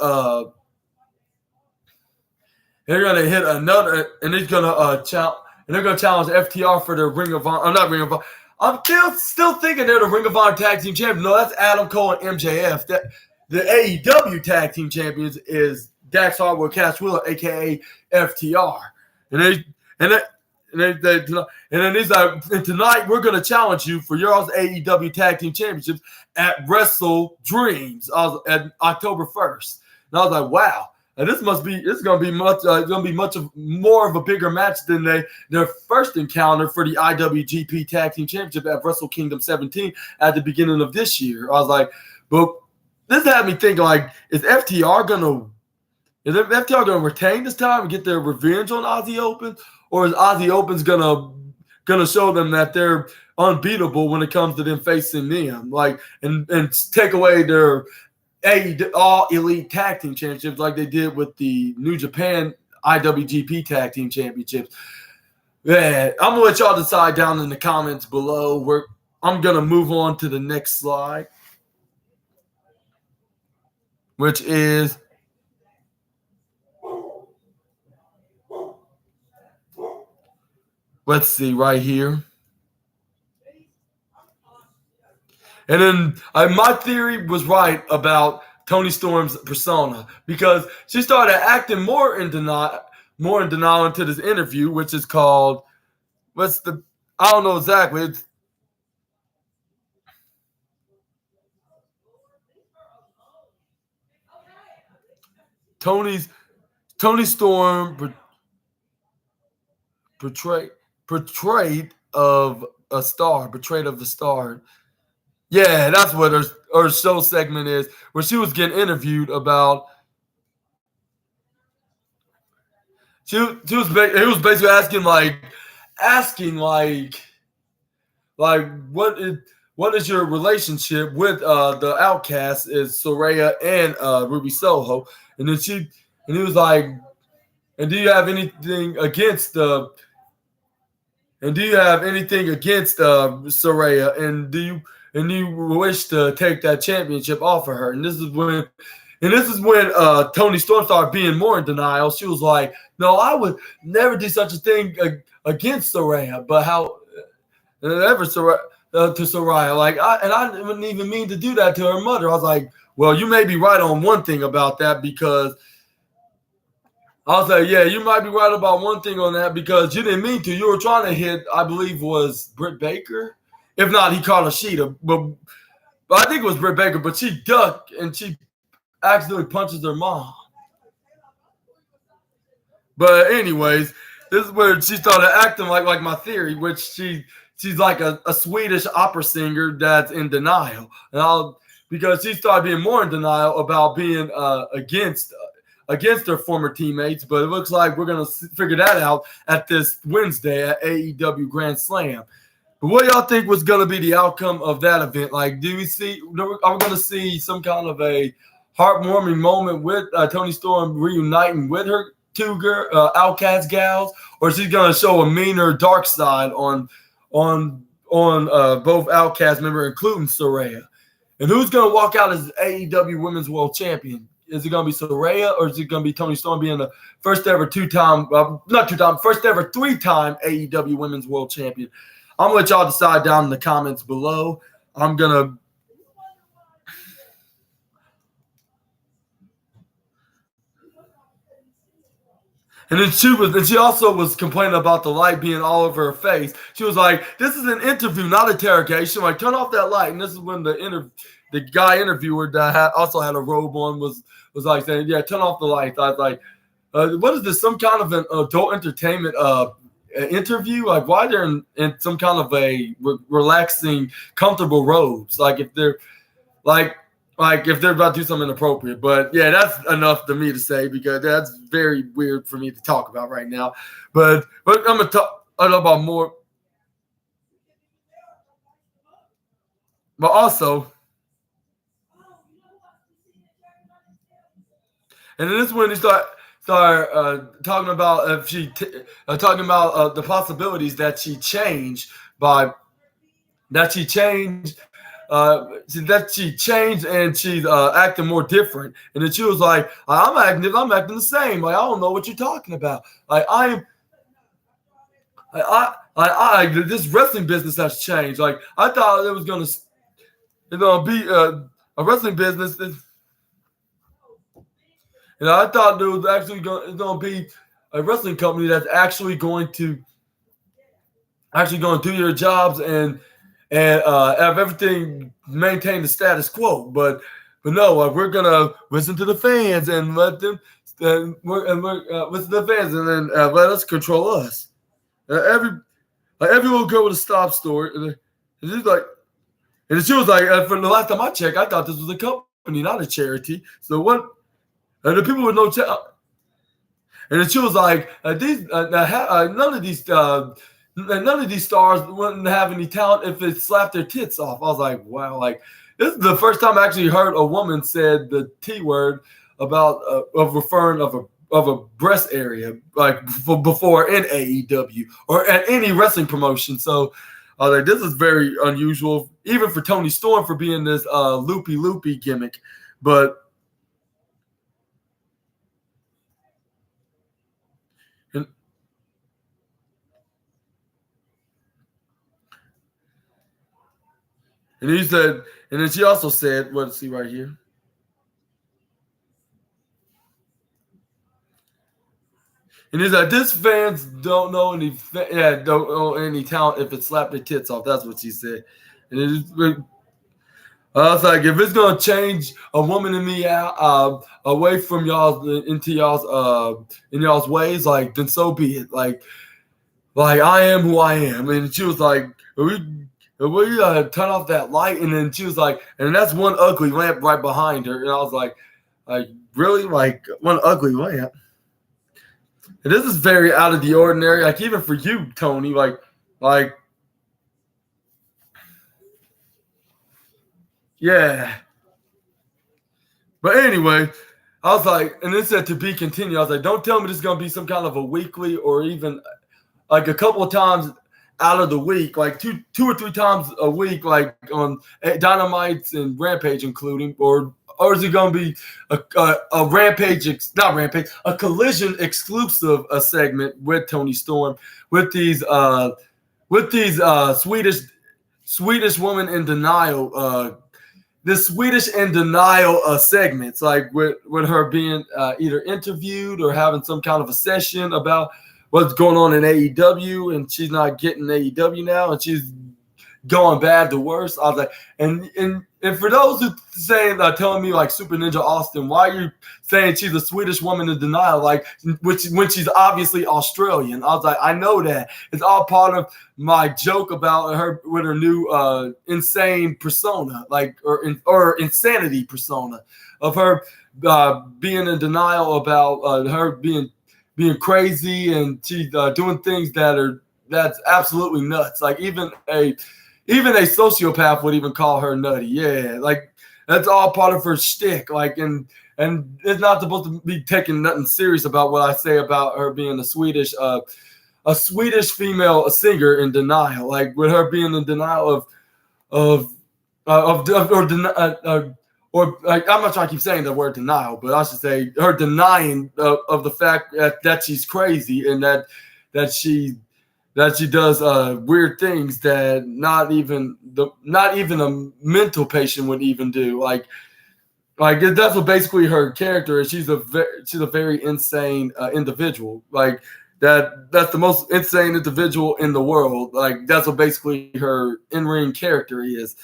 They're gonna hit another, and they're gonna challenge FTR for the Ring of Honor. I'm not Ring of Honor. I'm still thinking they're the Ring of Honor Tag Team Champions. No, that's Adam Cole and MJF. That the AEW Tag Team Champions is Dax Harwood, Cash Wheeler, aka FTR, and then he's like, and tonight we're gonna challenge you for your AEW Tag Team Championships at Wrestle Dreams at October 1st. And I was like, wow, and this is gonna be more of a bigger match than their first encounter for the IWGP Tag Team Championship at Wrestle Kingdom 17 at the beginning of this year. I was like, but this had me thinking, like, is FTR gonna retain this time and get their revenge on Aussie Open, or is Aussie Open's gonna show them that they're unbeatable when it comes to them facing them, like, and take away their all elite tag team championships like they did with the New Japan IWGP Tag Team Championships? Yeah, I'm gonna let y'all decide down in the comments below. I'm gonna move on to the next slide, which is. Let's see right here. And then my theory was right about Toni Storm's persona, because she started acting more in denial into this interview, which is called, I don't know exactly. It's Toni Storm. portrayed of a star, portrayed of the star. Yeah, that's what her show segment is, where she was getting interviewed about. He was basically asking what is your relationship with the Outcast is Soraya and Ruby Soho, and he was like, and do you have anything against Soraya, and do you wish to take that championship off of her? And this is when Toni Storm started being more in denial. She was like, no, I would never do such a thing against Soraya, but how ever Soraya, to Soraya. I didn't even mean to do that to her mother. I was like, well, you may be right on one thing about that, because I was like, yeah, you might be right about one thing on that, because you didn't mean to. You were trying to hit, I believe, was Britt Baker. If not, he called her Sheeta. But I think it was Britt Baker, but she ducked and she accidentally punches her mom. But anyways, this is where she started acting like my theory, which she's like a Swedish opera singer that's in denial. Because she started being more in denial about being against her former teammates, but it looks like we're going to figure that out at this Wednesday at AEW Grand Slam. But what y'all think was going to be the outcome of that event? Like, are we going to see some kind of a heartwarming moment with Toni Storm reuniting with her two Outcast gals, or is she going to show a meaner dark side on both Outcast members, including Soraya? And who's going to walk out as AEW Women's World Champion? Is it going to be Soraya, or is it going to be Toni Storm being the first ever three-time AEW Women's World Champion? I'm going to let y'all decide down in the comments below. I'm going to And then she also was complaining about the light being all over her face. She was like, "This is an interview, not interrogation. Like, turn off that light." And this is when the guy interviewer that also had a robe on was like saying, "Yeah, turn off the lights." I was like, "What is this? Some kind of an adult entertainment interview? Like, why they're in some kind of a relaxing, comfortable robes? Like, if they're if they're about to do something inappropriate." But yeah, that's enough to me to say, because that's very weird for me to talk about right now. But I'm gonna talk about more. But also, and then this is when they start talking about the possibilities that she changed and she's acting more different. And then she was like, I'm acting the same. Like, I don't know what you're talking about. Like, this wrestling business has changed. Like, I thought it was gonna be a wrestling business. And I thought there was actually going to be a wrestling company that's actually going to do your jobs and have everything maintain the status quo. But no, we're gonna listen to the fans and let them listen to the fans, and then let us control us. Every little girl with a stop story. And she's like, and she was like, from the last time I checked, I thought this was a company, not a charity. So what? And the people with no charity. And then she was like, none of these stars wouldn't have any talent if it slapped their tits off. I was like, wow, like, this is the first time I actually heard a woman said the T word about of referring of a breast area, like before in AEW or at any wrestling promotion. So I was like, this is very unusual, even for Toni Storm for being this loopy gimmick. But and he said, and then she also said, let's see right here. And he's like, this fans don't know any talent if it slapped their tits off. That's what she said. And I was like, if it's gonna change a woman and me out away from y'all into y'all's in y'all's ways, like, then so be it. Like like I am who I am, and she was like, we turn off that light, and then she was like, and that's one ugly lamp right behind her, and I was like really, like one ugly lamp. And this is very out of the ordinary, like even for you, Tony, like yeah. But anyway, I was like, and it said to be continued. I was like, don't tell me this is gonna be some kind of a weekly or even like a couple of times out of the week, like two or three times a week, like on Dynamites and Rampage including, or is it gonna be a Rampage, not Rampage, a Collision exclusive segment with Tony Storm with these Swedish woman in denial the Swedish in denial segments, like with her being either interviewed or having some kind of a session about what's going on in AEW, and she's not getting AEW now, and she's going bad to worse. I was like, and for those who saying telling me like Super Ninja Austin, why are you saying she's a Swedish woman in denial, like when she's obviously Australian? I was like, I know that. It's all part of my joke about her with her new insane persona, like or insanity persona of her being in denial about her being crazy, and she's doing things that's absolutely nuts. Like even a sociopath would even call her nutty. Yeah, like that's all part of her shtick. Like, and it's not supposed to be taking nothing serious about what I say about her being a Swedish female singer in denial. Like with her being in denial or like I'm not trying to keep saying the word denial, but I should say her denying of the fact that she's crazy and that she does weird things that not even a mental patient would even do. Like that's what basically her character is. She's a very insane individual. Like that's the most insane individual in the world. Like that's what basically her in-ring character is.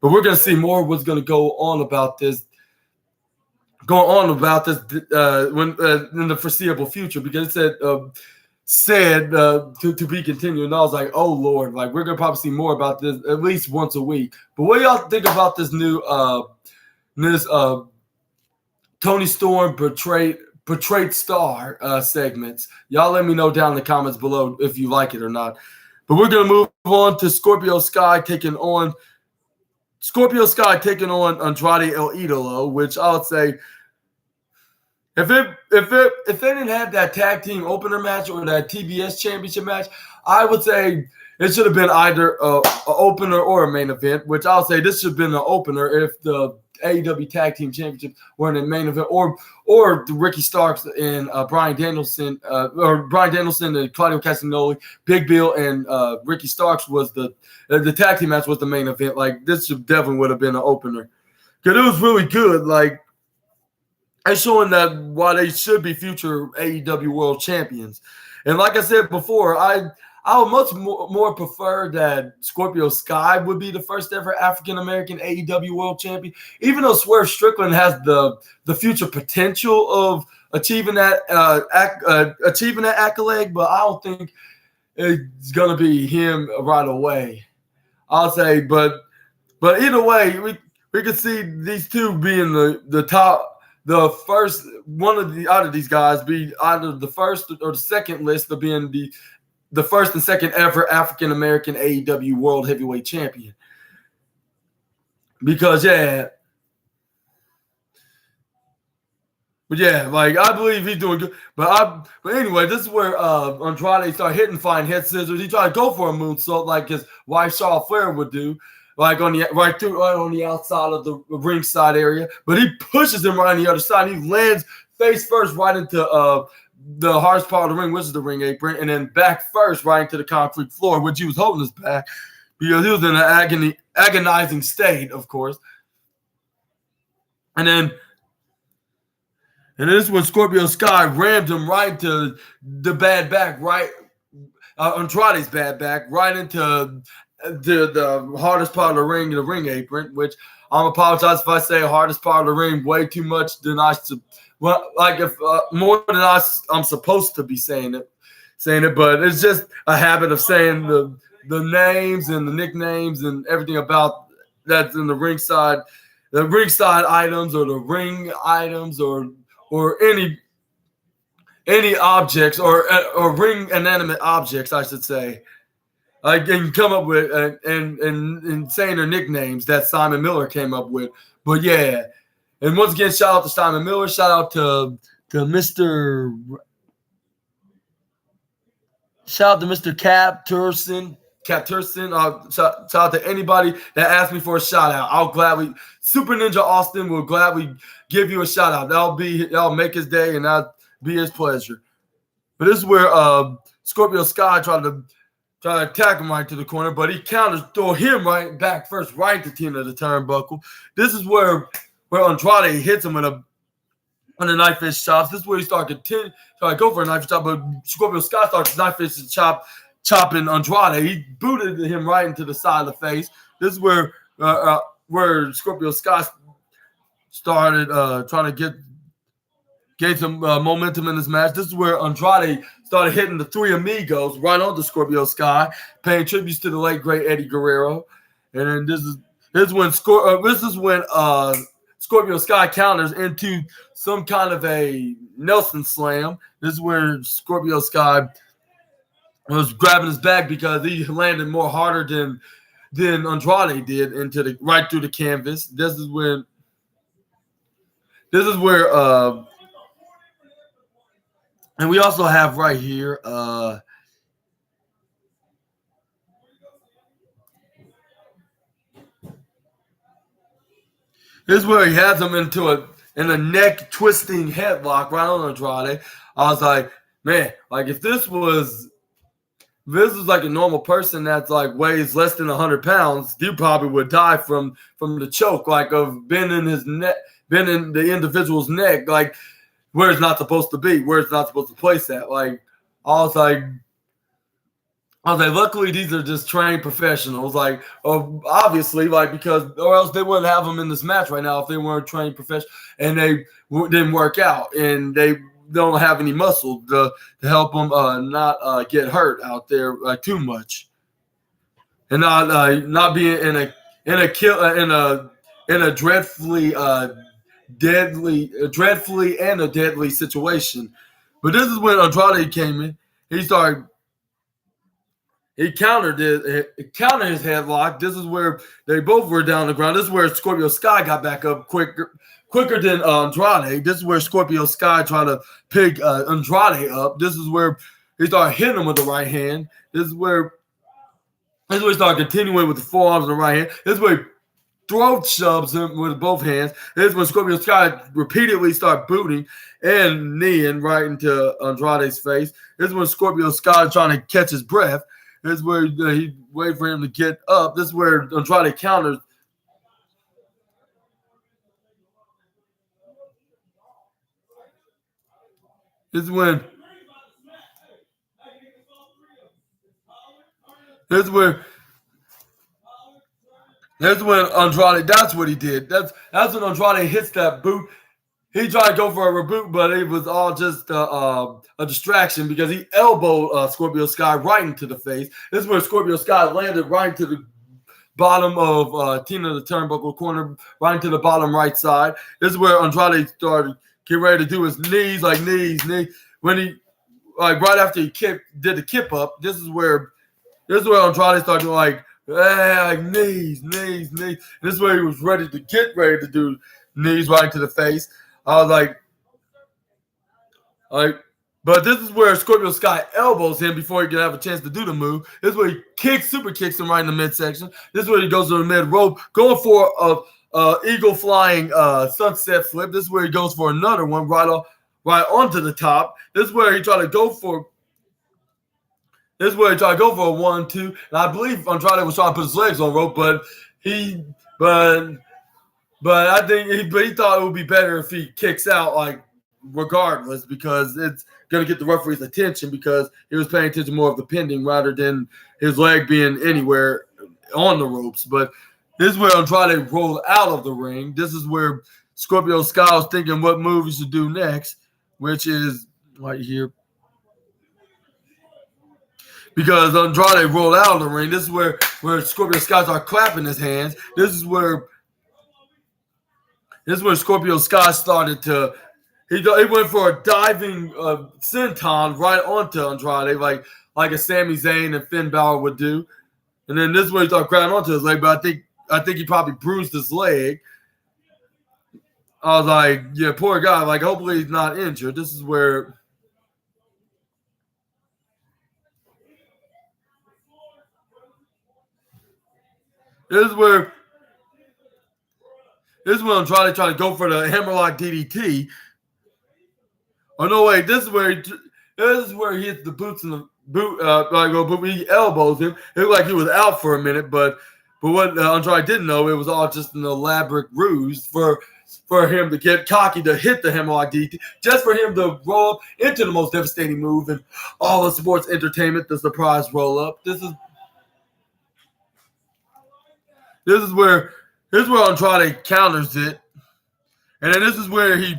But we're gonna see more of what's gonna go on about this when in the foreseeable future, because it said to be continued, and I was like, oh Lord, like we're gonna probably see more about this at least once a week. But what do y'all think about this new Tony Storm portrayed star segments? Y'all let me know down in the comments below if you like it or not. But we're gonna move on to Scorpio Sky taking on Andrade El Idolo, which I would say, if they didn't have that tag team opener match or that TBS championship match, I would say it should have been either an opener or a main event, which I'll say this should have been an opener if the AEW Tag Team Championship were in the main event, or the Ricky Starks and Bryan Danielson and Claudio Castagnoli, Big Bill and Ricky Starks was the tag team match was the main event. Like this definitely would have been an opener because it was really good. Like it's showing that why they should be future AEW World Champions. And like I said before, I would much more prefer that Scorpio Sky would be the first ever African-American AEW World Champion, even though Swerve Strickland has the future potential of achieving that accolade, but I don't think it's going to be him right away. I'll say, but either way, we could see these two being the top. The first one of out of these guys be either the first or the second list of being the first and second ever African American AEW World Heavyweight Champion. Because like I believe he's doing good. But anyway, this is where Andrade started hitting fine head scissors. He tried to go for a moonsault like his wife Charlotte Flair would do, like right on the outside of the ringside area. But he pushes him right on the other side. He lands face first right into the hardest part of the ring, which is the ring apron, and then back first right into the concrete floor, which he was holding his back because he was in an agonizing state, of course. And this is when Scorpio Sky rammed him right to the bad back, right Andrade's bad back, right into the hardest part of the ring apron, which I'm apologize if I say hardest part of the ring way too much than I should. Well, like if more than I'm supposed to be saying it. saying it, but it's just a habit of saying the names and the nicknames and everything about that's in the ringside items or the ring items or any objects or ring inanimate objects, I should say. I can come up with and saying their nicknames that Simon Miller came up with. But yeah, and once again, shout out to Simon Miller. Shout out to Mr. Cap Turson. Shout out to anybody that asked me for a shout out. I'll gladly, Super Ninja Austin will gladly give you a shout out. That'll make his day and that'll be his pleasure. But this is where Scorpio Sky tried to attack him right to the corner, but he counters, throw him right back first, right to Tina the turnbuckle. This is where Andrade hits him on the knife fist chops. This is where he started to go for a knife fist chop, but Scorpio Sky starts knife fist chopping Andrade. He booted him right into the side of the face. This is where Scorpio Sky started trying to gain some momentum in this match. This is where Andrade started hitting the Three Amigos right onto Scorpio Sky, paying tributes to the late great Eddie Guerrero. And then this is when Scorpio Sky counters into some kind of a Nelson slam. This is where Scorpio Sky was grabbing his back because he landed more harder than Andrade did into right through the canvas. This is where and we also have right here this is where he has him in a neck twisting headlock right on Andrade. I was like, man, like if this was like a normal person that's like weighs less than 100 pounds, you probably would die from the choke, like of being in his neck, being in the individual's neck, like where it's not supposed to be, where it's not supposed to place at. Like I was like, luckily these are just trained professionals. Like obviously, like because or else they wouldn't have them in this match right now if they weren't trained professionals and they didn't work out and they don't have any muscle to help them not get hurt out there too much, and not being in a dreadfully deadly situation. But this is when Andrade came in. He countered his headlock. This is where they both were down on the ground. This is where Scorpio Sky got back up quicker than Andrade. This is where Scorpio Sky tried to pick Andrade up. This is where he started hitting him with the right hand. This is where he started continuing with the forearms and the right hand. This is where he throat shoves him with both hands. This is when Scorpio Sky repeatedly started booting and kneeing right into Andrade's face. This is when Scorpio Sky is trying to catch his breath. This is where he waited for him to get up. This is where Andrade counters. This is when Andrade, that's what he did. That's when Andrade hits that boot. He tried to go for a reboot, but it was all just a distraction because he elbowed Scorpio Sky right into the face. This is where Scorpio Sky landed right into the bottom of Tina the turnbuckle corner, right into the bottom right side. This is where Andrade started getting ready to do his knees. When he right after he did the kip up, this is where Andrade started like knees. This is where he was ready to do knees right into the face. I was like, but this is where Scorpio Sky elbows him before he can have a chance to do the move. This is where he super kicks him right in the midsection. This is where he goes to the mid rope, going for a eagle flying sunset flip. This is where he goes for another one right onto the top. This is where he tried to go for. This is where he tried to go for a 1-2. And I believe Andrade was trying to put his legs on rope, but he thought it would be better if he kicks out regardless because it's going to get the referee's attention because he was paying attention more of the pending rather than his leg being anywhere on the ropes. But this is where Andrade rolled out of the ring. This is where Scorpio Sky was thinking what move he should do next, which is right here. because Andrade rolled out of the ring. This is where Scorpio Sky started clapping his hands. This is where Scorpio Sky started to. He went for a diving senton right onto Andrade, like a Sami Zayn and Finn Balor would do. And then this is where he started grabbing onto his leg, but I think he probably bruised his leg. I was like, yeah, poor guy. Like, hopefully he's not injured. This is where. This is when I'm trying to go for the hammerlock DDT. Oh no, wait! This is where he hits the boots in the boot. He elbows him. It looked like he was out for a minute, but what Andrade didn't know, it was all just an elaborate ruse for him to get cocky to hit the hammerlock DDT, just for him to roll up into the most devastating move in all of sports entertainment, the surprise roll up. This is where Andrade counters it, and then this is where he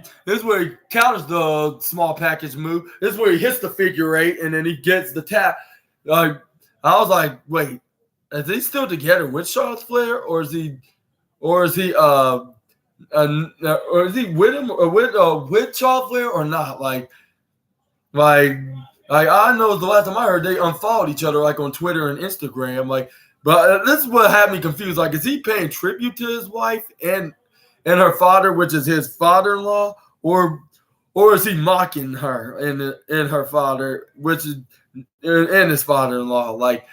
counters the small package move. This is where he hits the figure eight, and then he gets the tap. I was like, wait, is he still together with Charlotte Flair, or is he with him or with Charlotte Flair or not? Like I know the last time I heard they unfollowed each other like on Twitter and Instagram, But this is what had me confused. Like, is he paying tribute to his wife and her father, which is his father-in-law, or is he mocking her and her father, which is and his father-in-law? Like,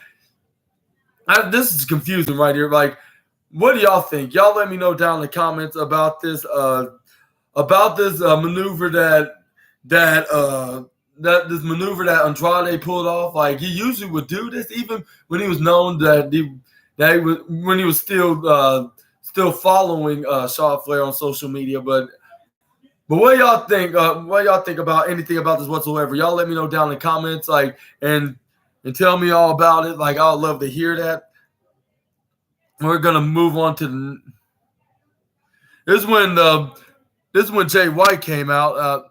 this is confusing right here. Like, what do y'all think? Y'all let me know down in the comments about this maneuver that this maneuver that Andrade pulled off. Like, he usually would do this, even when he was known when he was still following Charlotte Flair on social media. But what y'all think? What y'all think about anything about this whatsoever? Y'all let me know down in the comments, and tell me all about it. Like, I'd love to hear that. We're gonna move on to this is when Jay White came out.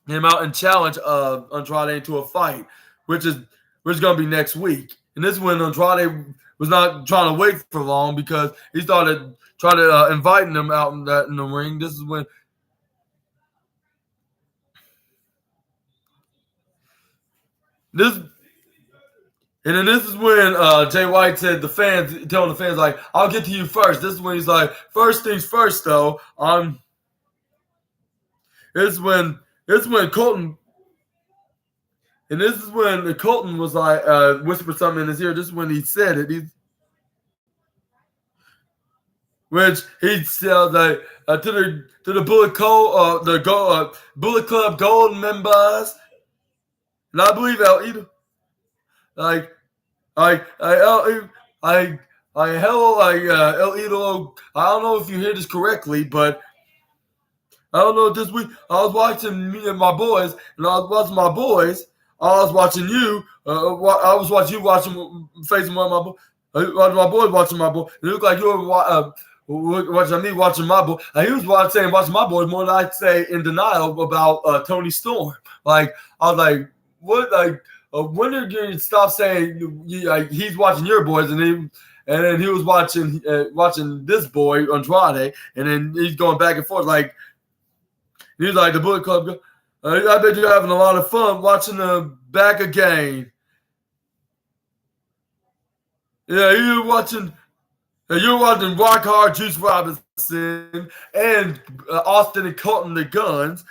And challenge Andrade into a fight, which is going to be next week. And this is when Andrade was not trying to wait for long, because he started trying to inviting him out in the ring. This is when this is when Jay White said telling the fans, like, I'll get to you first. This is when he's like, first things first, though. It's when Colton, and this is when Colton was like, whispered something in his ear. This is when he said it. Which he said, like, to the Bullet Bullet Club Gold members, and I believe El Idolo, El Idolo. I don't know if you hear this correctly, but I don't know. This week I was watching me and my boys, and I was watching my boys. I was watching you. I was watching you facing one of my boys. My boys watching my boy. It looked like you were watching me watching my boy. He was watching my boys more than I'd say in denial about Tony Storm. Like, I was like, what? Like, when are you going to stop saying he's watching your boys, and then he was watching this boy Andrade, and then he's going back and forth like. He's like, the Bullet Club, I bet you're having a lot of fun watching the back again. Yeah, you're watching Rock Hard, Juice Robinson, and Austin and Colton the Guns.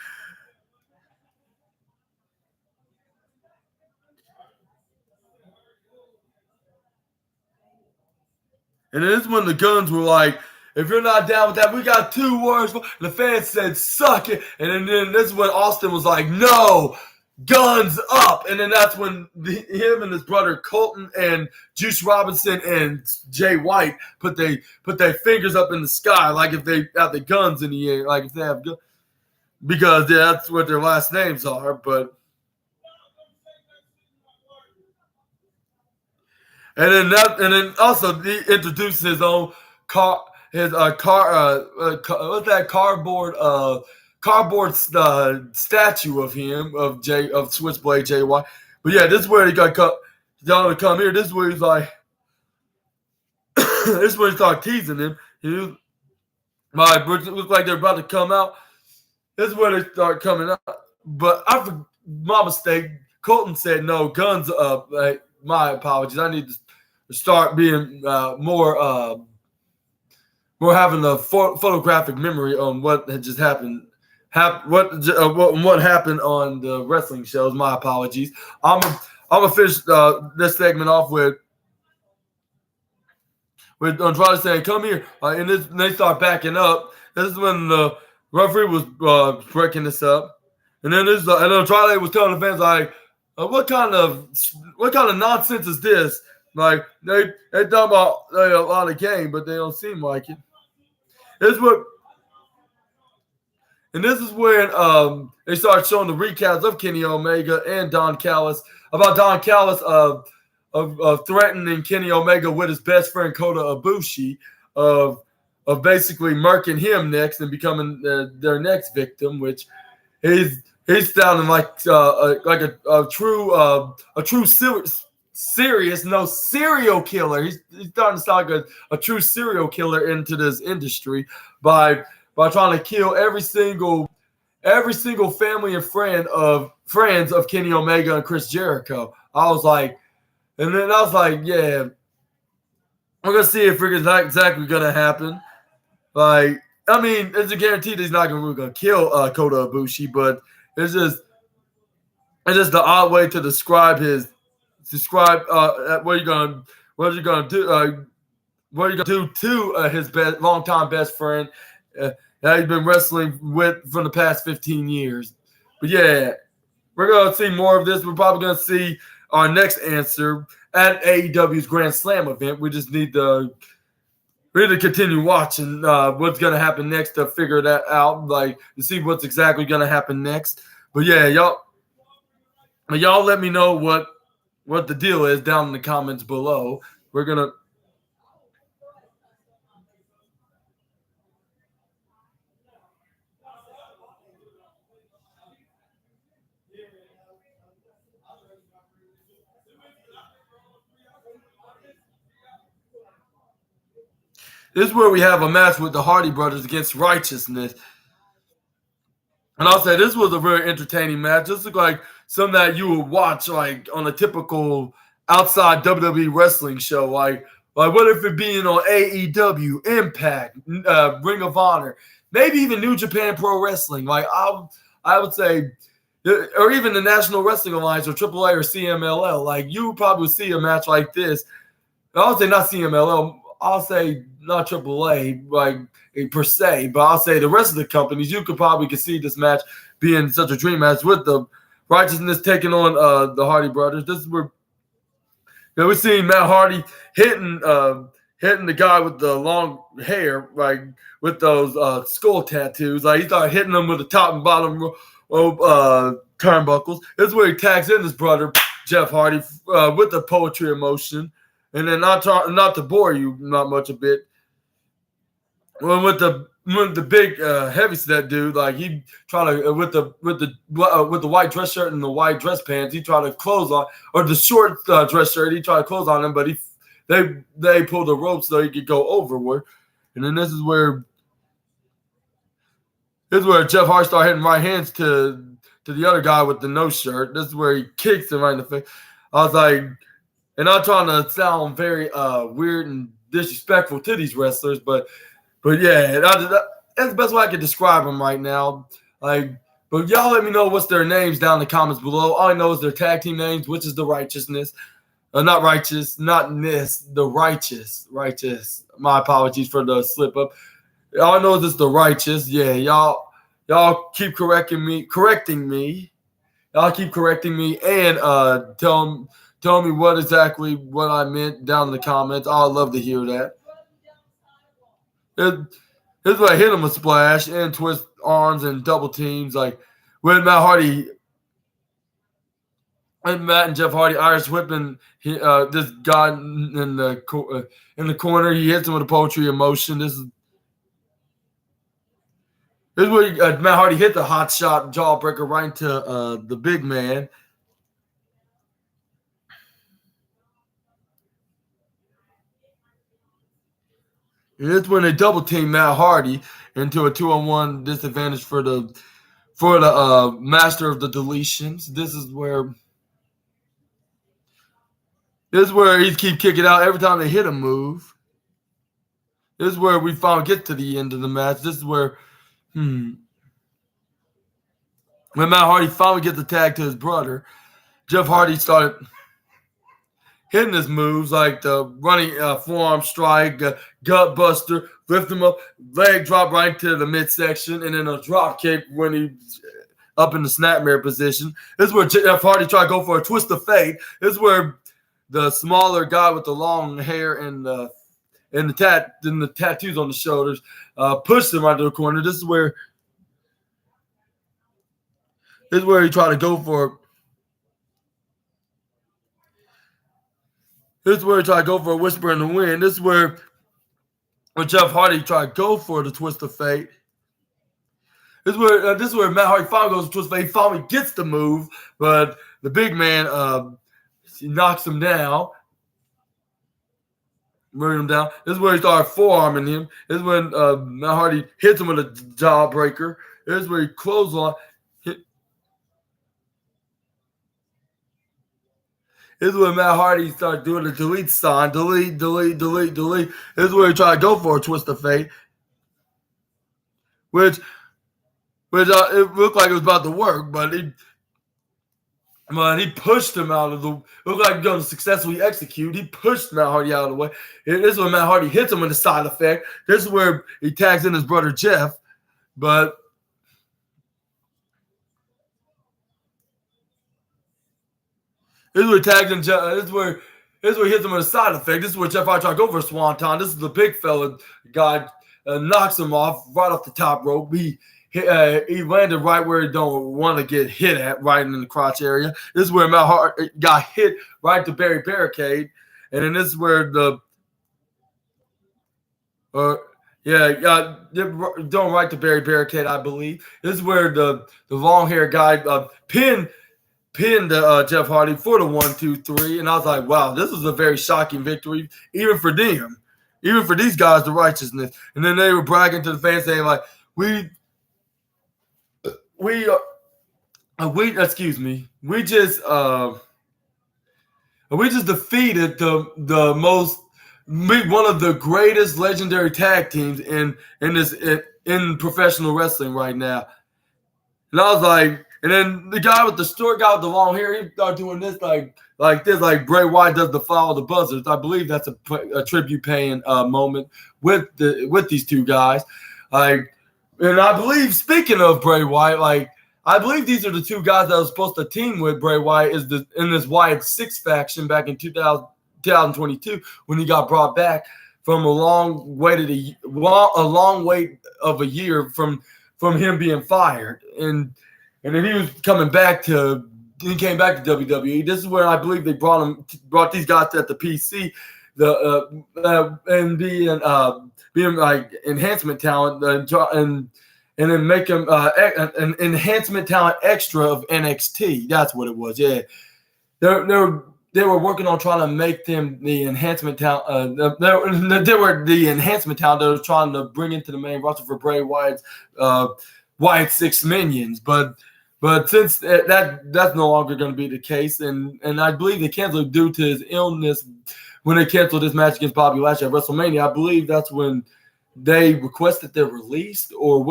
And this is when the Guns were like, if you're not down with that, we got 2 words. And the fans said, suck it. And then this is when Austin was like, no, guns up. And then that's when him and his brother Colton and Juice Robinson and Jay White put their fingers up in the sky, like if they have the guns in the air, like if they have guns. Because that's what their last names are. But and then also he introduced his own car. What's that cardboard statue of him of Switchblade Jay White, But yeah, this is where he got down to come here. This is where he's like, this is where he started teasing him. He was, it looked like they're about to come out. This is where they start coming out. But my mistake. Colton said no, guns up. Like, my apologies. I need to start being more having a photographic memory on what had just happened. What happened on the wrestling shows. My apologies. I'm gonna finish this segment off with Andrade saying, "Come here," and they start backing up. This is when the referee was breaking this up, and then and Andrade was telling the fans like, "What kind of nonsense is this?" Like they talk about a lot of game, but they don't seem like it. This is when they start showing the recaps of Kenny Omega and Don Callis about Don Callis of threatening Kenny Omega with his best friend Kota Ibushi of basically murking him next and becoming their next victim, which he's sounding like a true serious no serial killer. He's starting to sound like a true serial killer into this industry by trying to kill every single family and friends of Kenny Omega and Chris Jericho. I was like, yeah, we're gonna see if it's not exactly gonna happen. Like, I mean, it's a guarantee that he's not gonna kill Kota Ibushi, but it's just the odd way to describe what you're gonna do to his longtime best friend that he's been wrestling with for the past 15 years. But yeah, we're gonna see more of this. We're probably gonna see our next answer at AEW's Grand Slam event. We just need to continue watching what's gonna happen next to figure that out, like to see what's exactly gonna happen next. But yeah, y'all let me know what the deal is down in the comments below. We're gonna. This is where we have a match with the Hardy Brothers against Righteousness. And I'll say this was a very entertaining match. This looked like something that you would watch like on a typical outside WWE wrestling show. Like what if it being on AEW, Impact, Ring of Honor, maybe even New Japan Pro Wrestling. Like I would say, or even the National Wrestling Alliance or AAA or CMLL. Like you would probably see a match like this. I'll say not CMLL. I'll say not AAA, like per se, but I'll say the rest of the companies, you could probably see this match being such a dream match with the Righteousness taking on the Hardy Brothers. This is where we're seeing Matt Hardy hitting the guy with the long hair, like with those skull tattoos. Like he started hitting them with the top and bottom turnbuckles. This is where he tags in his brother Jeff Hardy with the poetry of motion. And then not to bore you not much a bit, with the big heavyset dude, like he tried to with the white dress shirt and the white dress pants, he tried to close on, or the short dress shirt, he tried to close on him, but they pulled the rope so he could go overboard. And then this is where Jeff Hardy started hitting right hands to the other guy with the no shirt. This is where he kicks him right in the face. I was like. And I'm trying to sound very weird and disrespectful to these wrestlers, but yeah, that's the best way I can describe them right now. Like, but y'all let me know what's their names down in the comments below. All I know is their tag team names, which is the Righteousness, not Righteous, not Miss, the Righteous. My apologies for the slip up. All I know is it's the Righteous. Yeah, y'all keep correcting me. Y'all keep correcting me and tell me what I meant down in the comments. I'd love to hear that. Here's where I hit him a splash and twist arms and double teams. Like with Matt Hardy and Jeff Hardy Irish whipping this guy in the corner. He hits him with a poetry of motion. This is where Matt Hardy hit the hot shot jawbreaker right into the big man. And it's when they double team Matt Hardy into a 2-on-1 disadvantage for the master of the deletions. This is where he keep kicking out every time they hit a move. This is where we finally get to the end of the match. This is where when Matt Hardy finally gets the tag to his brother, Jeff Hardy started hitting his moves like the running forearm strike, gut buster, lift him up, leg drop right to the midsection, and then a drop kick when he's up in the snapmare position. This is where Jeff Hardy tried to go for a twist of fate. This is where the smaller guy with the long hair and the tattoos on the shoulders pushed him right to the corner. This is where he tried to go for. This is where he tried to go for a whisper in the wind. This is where Jeff Hardy tried to go for the twist of fate. This is where Matt Hardy finally goes to twist of fate. He finally gets the move, but the big man he knocks him down. Bring him down. This is where he started forearming him. This is when Matt Hardy hits him with a jawbreaker. This is where he clothesline. This is when Matt Hardy started doing the delete sign. Delete. This is where he tried to go for a twist of fate. Which it looked like it was about to work, but he pushed him out of the. It looked like he was going to successfully execute. He pushed Matt Hardy out of the way. This is when Matt Hardy hits him with a side effect. This is where he tags in his brother Jeff, but. This is where he tags in. This is where he hits him with a side effect. This is where Jeff Hardy tried to go for a swanton. This is the big fella guy knocks him off right off the top rope. He landed right where he don't want to get hit at, right in the crotch area. This is where Matt Hardy got hit right to Barry Barricade, and then this is where the don't right to Barry Barricade, I believe. This is where the long hair guy pinned Jeff Hardy for the 1-2-3, and I was like, wow, this was a very shocking victory, even for them, even for these guys, the righteousness. And then they were bragging to the fans saying like, we just defeated one of the greatest legendary tag teams in professional wrestling right now. And I was like, and then the guy with the short guy with the long hair, he started doing this like Bray Wyatt does the follow the buzzards. I believe that's a tribute paying moment with these two guys. And I believe, speaking of Bray Wyatt, I believe these are the two guys that was supposed to team with Bray Wyatt in this Wyatt 6 faction back in 2022 when he got brought back from a long wait of a year from him being fired. And then he came back to WWE. This is where I believe they brought these guys at the PC, and being like enhancement talent, and then make them an enhancement talent extra of NXT. That's what it was. Yeah, they were working on trying to make them the enhancement talent. They were the enhancement talent they were trying to bring into the main roster for Bray Wyatt's Wyatt 6 minions, but since that's no longer going to be the case, and I believe they canceled due to his illness when they canceled his match against Bobby Lashley at WrestleMania. I believe that's when they requested their release, or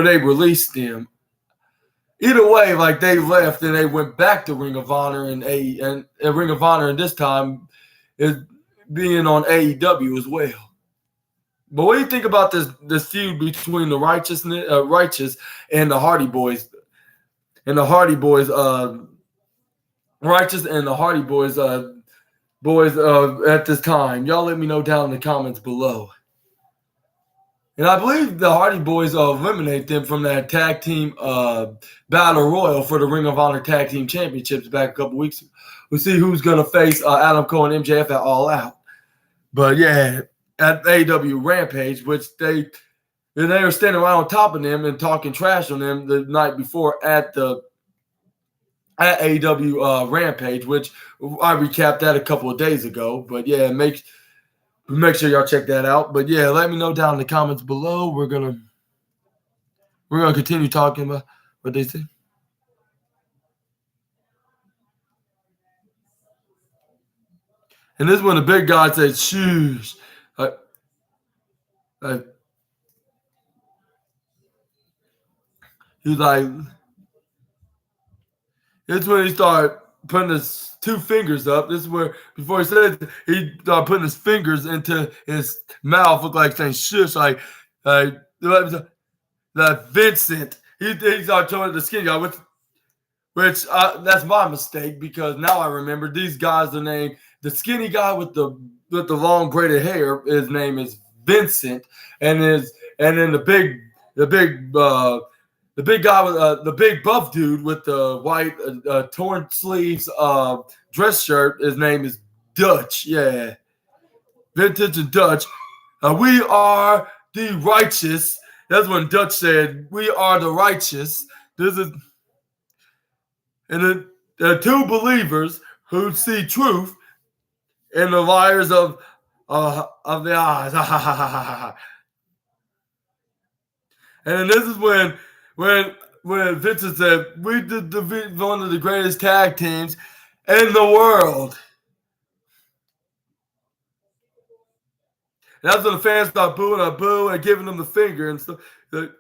they released them. Either way, they left and they went back to Ring of Honor and Ring of Honor, and this time is being on AEW as well. But what do you think about this feud between the Righteous and the Hardy Boys? And the Hardy Boys, Righteous and the Hardy Boys, at this time. Y'all let me know down in the comments below. And I believe the Hardy Boys eliminate them from that tag team battle royal for the Ring of Honor Tag Team Championships back a couple weeks ago. We'll see who's going to face Adam Cole and MJF at All Out. But yeah, at AEW Rampage, which they were standing right on top of them and talking trash on them the night before at AEW Rampage, which I recapped that a couple of days ago. But yeah, Make sure y'all check that out. But yeah, let me know down in the comments below. We're gonna continue talking about what they say. And this is when the big guy said, "Shoes." He's like, this is when he started putting his two fingers up. This is where, before he said it, he started putting his fingers into his mouth, looked like saying shush, like that Vincent. He started showing the skinny guy, which that's my mistake, because now I remember these guys are named, the skinny guy with the long braided hair, his name is Vincent, and then the big guy with the big buff dude with the white torn sleeves dress shirt, his name is Dutch. Yeah, Vintage and Dutch. We are the righteous. That's when Dutch said, "We are the righteous." This is, and the two believers who see truth and the liars of the eyes. And then this is when Vincent said, "We did one of the greatest tag teams in the world." And that's when the fans start booing and giving them the finger and stuff. The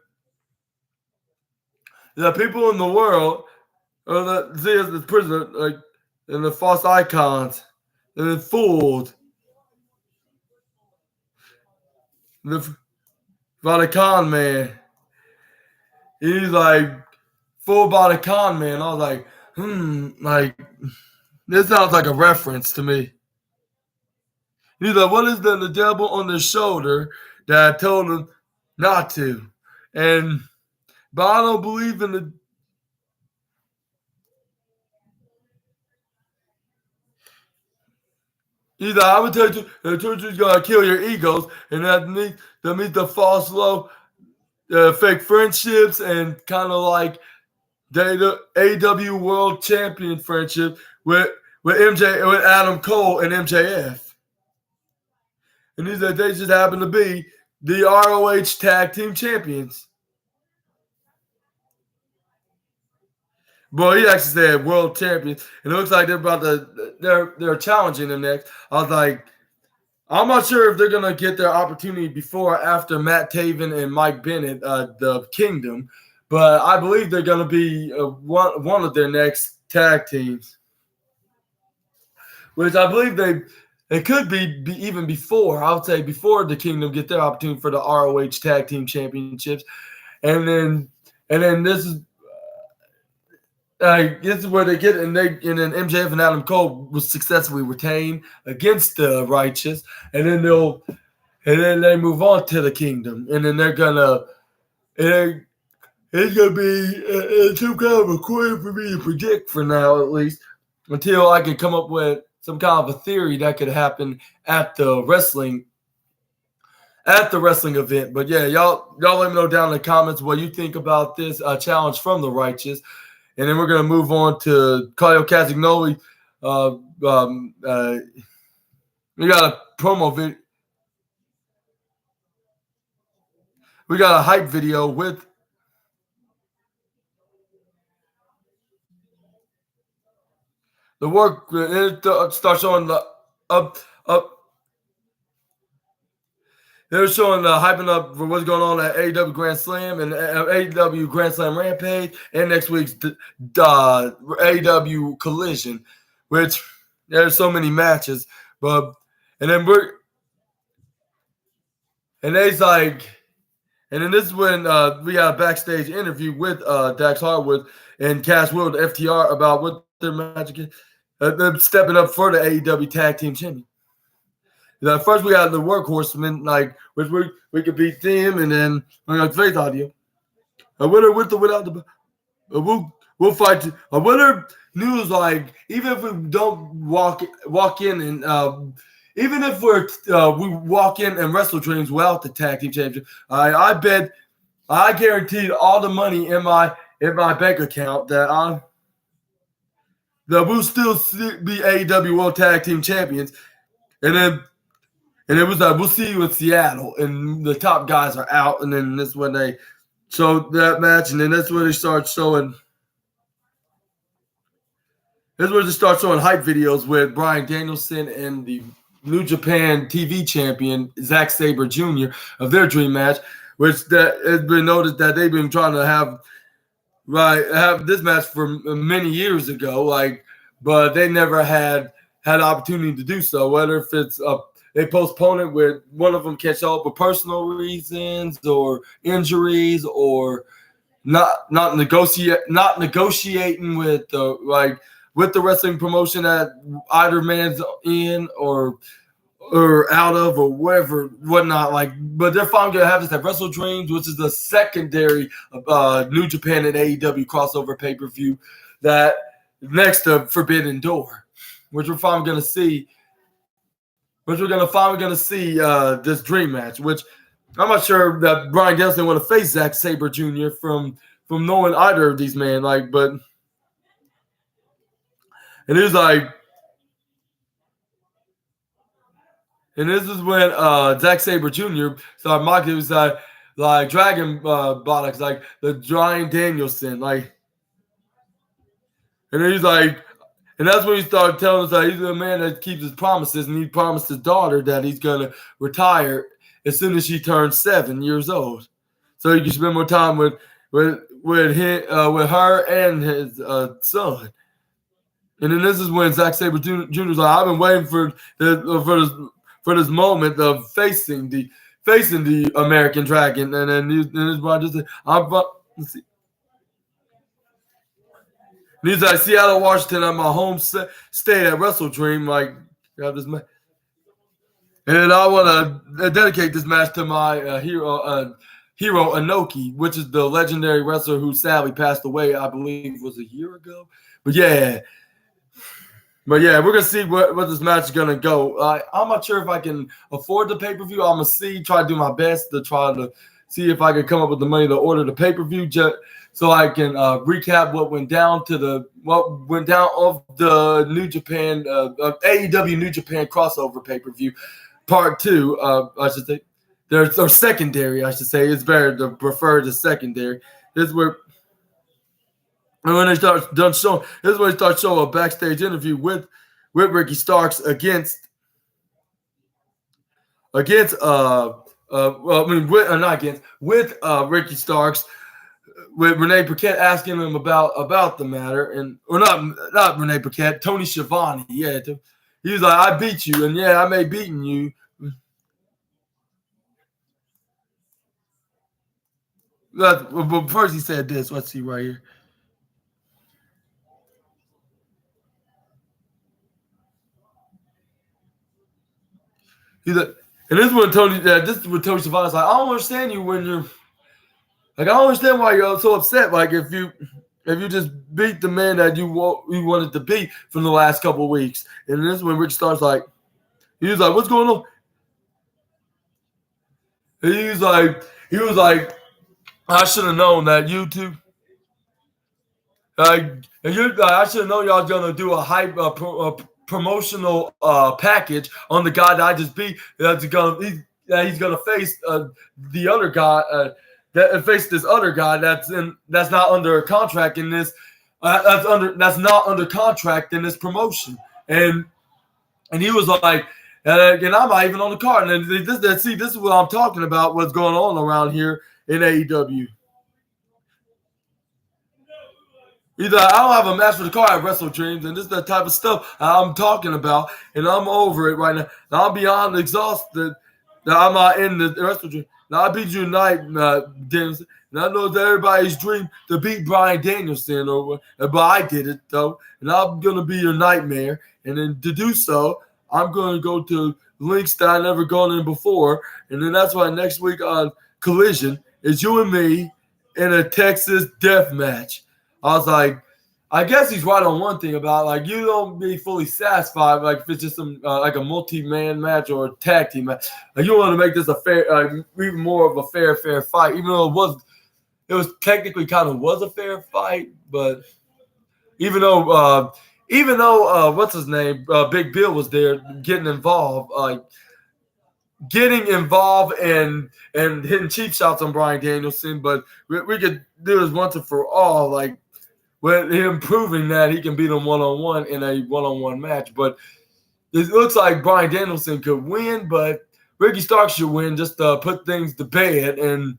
people in the world, or the prisoner, like, and the false icons, and then fooled. By the con man. He's like, fooled by the con man. I was like, like, this sounds like a reference to me. He's like, what is the devil on the shoulder that I told him not to? But I don't believe in the. He's like, I would tell you, the church is gonna kill your egos, and that means the false low, fake friendships, and kind of like the AEW World Champion friendship with Adam Cole and MJF. And these they just happen to be the ROH Tag Team Champions. Boy, he actually said world champions, and it looks like they're challenging them next. I was like, I'm not sure if they're gonna get their opportunity before or after Matt Taven and Mike Bennett, the Kingdom, but I believe they're gonna be one of their next tag teams, which I believe they could be even before. I would say before the Kingdom get their opportunity for the ROH Tag Team Championships, and then this is. This is where they get, and then MJF and Adam Cole was successfully retained against the Righteous, and then they move on to the Kingdom, and then they're gonna, and it's gonna be some kind of a quarter for me to predict for now, at least, until I can come up with some kind of a theory that could happen at the wrestling event. But yeah, y'all let me know down in the comments what you think about this challenge from the Righteous. And then we're going to move on to Claudio Castagnoli. We got a promo video. We got a hype video with the work. It starts showing the up. They're showing hyping up for what's going on at AEW Grand Slam and AEW Grand Slam Rampage, and next week's AEW Collision, which there's so many matches. And then this is when we got a backstage interview with Dax Harwood and Cass Will, the FTR, about what their match is. They're stepping up for the AEW Tag Team Champion. First, we got the Workhorsemen, which we could beat them, and then we got Faith Audio. A winner with or without the. We'll fight. A winner news, even if we don't walk in and even if we walk in and wrestle dreams without the tag team championship, I bet I guaranteed all the money in my bank account that we'll still be AEW World Tag Team Champions, and then And it was like, we'll see you in Seattle, and the top guys are out, and then that's when they showed that match, and then that's when they start showing. That's where they start showing hype videos with Bryan Danielson and the New Japan TV champion Zack Sabre Jr. of their dream match, which that has been noted that they've been trying to have this match for many years ago, but they never had opportunity to do so. Whether if it's they postpone it with one of them can't show up for personal reasons or injuries or not negotiating with with the wrestling promotion that either man's in or out of or whatnot. But they're finally gonna have this at Wrestle Dreams, which is the secondary New Japan and AEW crossover pay-per-view that next to Forbidden Door, which we're finally gonna see. Which we're finally gonna see this dream match, which I'm not sure that Bryan Danielson want to face Zack Sabre Jr. from knowing either of these men, but and it was and this is when Zack Sabre Jr. started mocking. It was Dragon Buttocks, the Bryan Danielson, and then he's and that's when he started telling us that he's a man that keeps his promises, and he promised his daughter that he's gonna retire as soon as she turns 7 years old, so he can spend more time with her and his son. And then this is when Zack Sabre Jr. was like, "I've been waiting for this moment of facing the American Dragon." And then his brother just said, let's see. And he's like, Seattle, Washington, at my home state at Wrestle Dream. Have this match. And then I want to dedicate this match to my hero Inoki, which is the legendary wrestler who sadly passed away, I believe was a year ago. But yeah, we're going to see what this match is going to go. I'm not sure if I can afford the pay-per-view. I'm going to try to do my best to try to see if I can come up with the money to order the pay-per-view so I can recap what went down of the New Japan, AEW New Japan crossover pay-per-view, part 2, I should say. Or secondary, I should say. It's better to prefer the secondary. This is where... And when they start showing a backstage interview with Ricky Starks against Ricky Starks, with Renee Paquette asking him about the matter, not Renee Paquette, Tony Schiavone. Yeah, he was like, "I beat you, and yeah, I may beaten you." But first he said this. Let's see right here. He's like, and this is what Tony Schiavone's like, "I don't understand you when you're I don't understand why you're so upset. If you just beat the man that you wanted to beat from the last couple of weeks." And this is when Rick Starks he was like, "What's going on?" And he was like, "I should have known that you two." I should have known y'all gonna do a hype promotional package on the guy that I just beat. He's gonna face the other guy that faced this other guy that's not under contract in this that's not under contract in this promotion. And he was like, and I'm not even on the card. And this is what I'm talking about. What's going on around here in AEW? Either I don't have a match for the card at Wrestle Dreams, and this is the type of stuff I'm talking about, and I'm over it right now. Now I'm beyond exhausted that I'm not in the Wrestle Dream. Now I beat you tonight, Danielson, and I know it's everybody's dream to beat Bryan Danielson, but I did it though, and I'm gonna be your nightmare. And then to do so, I'm gonna go to links that I've never gone in before, and then that's why next week on Collision is you and me in a Texas death match. I was like, I guess he's right on one thing about you don't be fully satisfied if it's just some a multi-man match or a tag team match. You want to make this a fair, even more of a fair fight, even though it was technically kind of was a fair fight, but even though what's his name, Big Bill was there getting involved, getting involved and hitting cheap shots on Bryan Danielson, but we could do this once and for all, like with him proving that he can beat him one-on-one in a one-on-one match. But it looks like Bryan Danielson could win, but Ricky Starks should win just to put things to bed and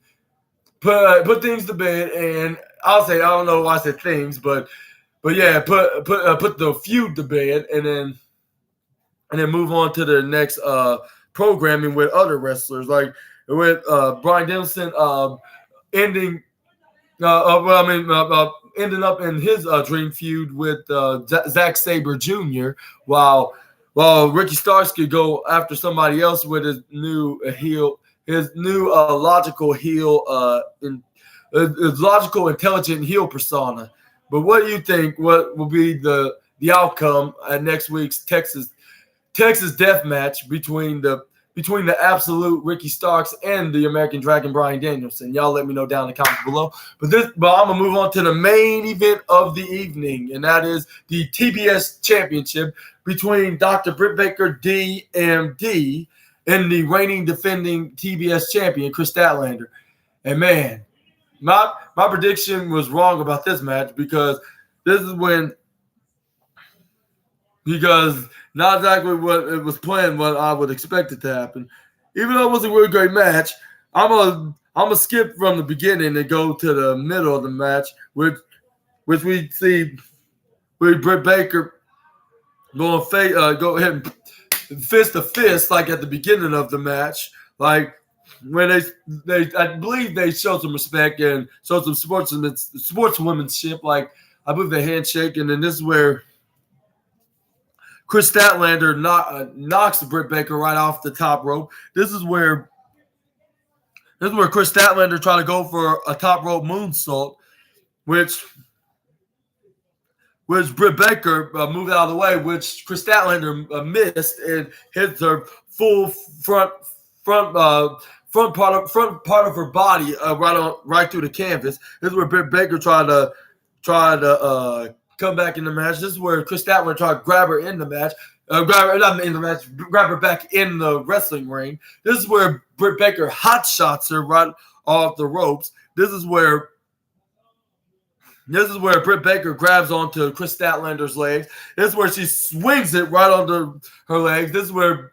put things to bed. And I don't know why I said things, but yeah, put the feud to bed, and then move on to the next programming with other wrestlers, like with Bryan Danielson ending ending up in his dream feud with Zack Sabre Jr. while Ricky Starks could go after somebody else with his new logical heel, his logical, intelligent heel persona. But what do you think? What will be the outcome at next week's Texas Death Match between the absolute Ricky Starks and the American Dragon Bryan Danielson? Y'all let me know down in the comments below. But I'm gonna move on to the main event of the evening, and that is the TBS Championship between Dr. Britt Baker, DMD, and the reigning defending TBS champion Chris Statlander. And man, my prediction was wrong about this match because not exactly what it was planned, what I would expect it to happen. Even though it was a really great match, I'm gonna skip from the beginning and go to the middle of the match, which we see with Britt Baker go ahead and fist to fist like at the beginning of the match, like when they I believe they showed some respect and showed some sportswomanship, like I believe they handshake, and then this is where Chris Statlander knocks Britt Baker right off the top rope. This is where Chris Statlander tried to go for a top rope moonsault, which Britt Baker moved out of the way, which Chris Statlander missed and hit her full front part of her body right through the canvas. This is where Britt Baker tried to come back in the match. This is where Chris Statlander tried to grab her in the match. Grab her back in the wrestling ring. This is where Britt Baker hot shots her right off the ropes. This is where Britt Baker grabs onto Chris Statlander's legs. This is where she swings it right onto her legs. This is where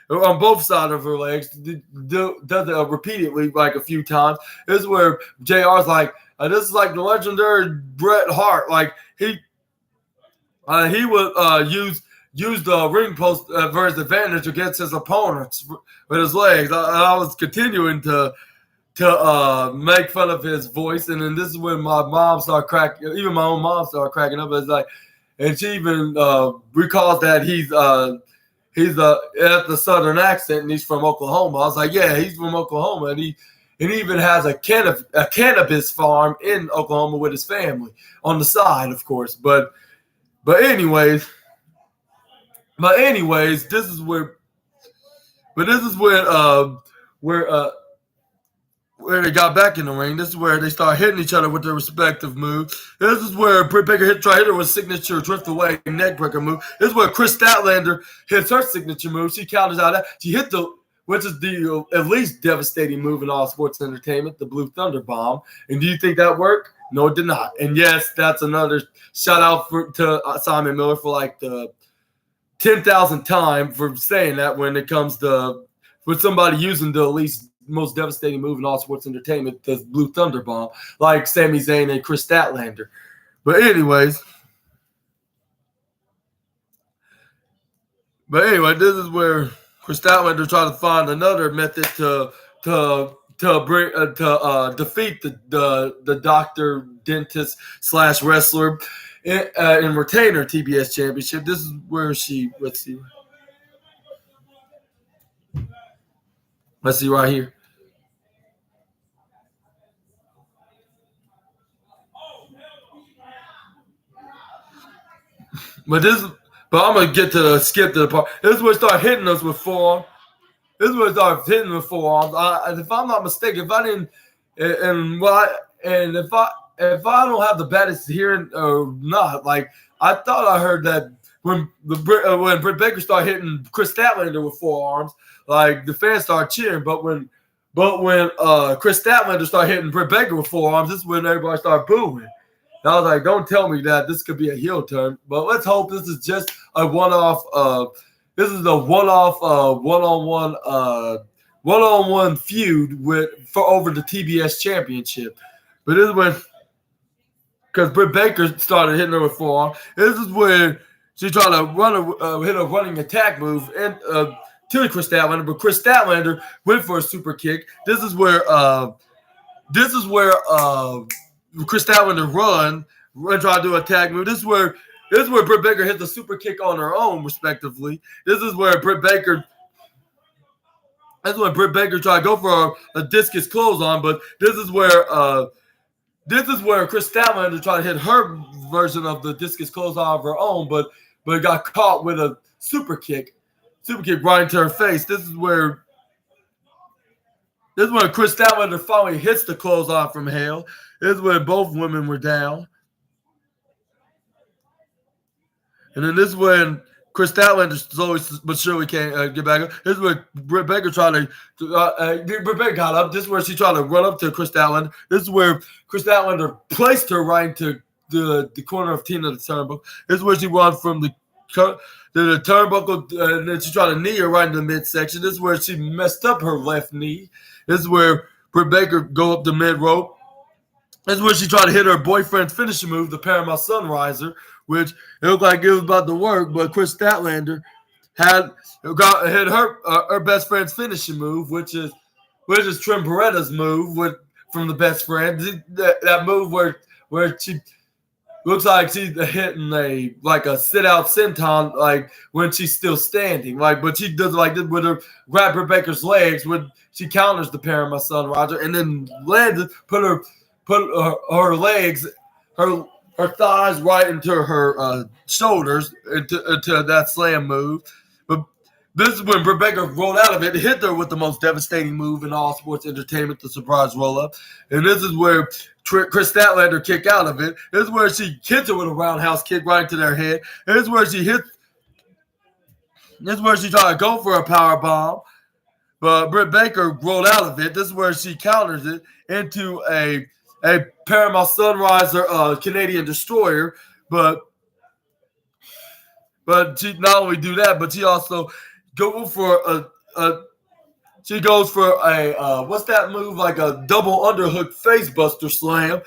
on both sides of her legs, does it repeatedly like a few times. This is where JR's like, this is like the legendary Bret Hart. Like he would use the ring post for his advantage against his opponents with his legs. I was continuing to make fun of his voice, and then this is when my mom started cracking. Even my own mom started cracking up. It's like, and she even recalls that he's at the southern accent and he's from Oklahoma. I was like, yeah, he's from Oklahoma, and he even has a cannabis farm in Oklahoma with his family on the side, of course. But anyways, this is where they got back in the ring. This is where they start hitting each other with their respective moves. This is where Britt Baker tried to hit her with signature drift away neckbreaker move. This is where Chris Statlander hits her signature move. She counters out that. She hit which is the at least devastating move in all sports entertainment, the Blue Thunder Bomb. And do you think that worked? No, it did not. And yes, that's another shout out to Simon Miller for like the 10,000th time for saying that when it comes to with somebody using the least most devastating move in all sports entertainment, the Blue Thunder Bomb, like Sami Zayn and Chris Statlander. But anyways, this is where Chris Statlander tried to find another method to defeat the doctor, dentist / wrestler and retain her TBS championship. This is where let's see right here. But I'm gonna skip to the part. This is where it started hitting us with forearms. If I'm not mistaken, if I didn't, if I don't have the baddest hearing or not, like I thought I heard that when Britt Baker started hitting Chris Statlander with forearms, like the fans started cheering. But when Chris Statlander started hitting Britt Baker with forearms, this is when everybody started booing. And I was like, don't tell me that this could be a heel turn. But let's hope this is just a one-off. This is a one-off, one-on-one feud for over the TBS championship. But this is when, because Britt Baker started hitting her with forearm. This is when she tried to hit a running attack move and to Chris Statlander, but Chris Statlander went for a super kick. This is where Chris Statlander run try to do a tag move. This is where Britt Baker hit the super kick on her own, respectively. This is where Britt Baker tried to go for a discus clothesline, but this is where Chris Statlander tried to hit her version of the discus clothesline of her own, but got caught with a super kick right into her face. This is when Chris Statlander finally hits the clothesline from hell. This is when both women were down. And then this is when Chris Statlander slowly but surely can't get back up. This is when Britt Baker tried to Britt Baker got up. This is where she tried to run up to Chris Statlander. This is where Chris Statlander placed her right into the corner of Tina the turnbuckle. This is where she won from the turnbuckle, and then she tried to knee her right in the midsection. This is where she messed up her left knee. This is where Britt Baker go up the mid rope. This is where she tried to hit her boyfriend's finishing move, the Paramount Sunriser, which it looked like it was about to work, but Chris Statlander hit her best friend's finishing move, which is Trim Beretta's move from the best friend. That move where she looks like she's hitting a sit-out senton, like when she's still standing. But she does like this with her grab Britt Baker's legs when she counters the Paramount Sunriser and then put her legs, her thighs right into her shoulders into that slam move. But this is when Britt Baker rolled out of it, hit her with the most devastating move in all sports entertainment, the surprise roll-up. And this is where Chris Statlander kicked out of it. This is where she hits her with a roundhouse kick right into their head. And this is where she tried to go for a power bomb. But Britt Baker rolled out of it. This is where she counters it into a Paramount Sunriser Canadian Destroyer. But she not only do that, but she also goes for a what's that move, like a double underhook facebuster slam.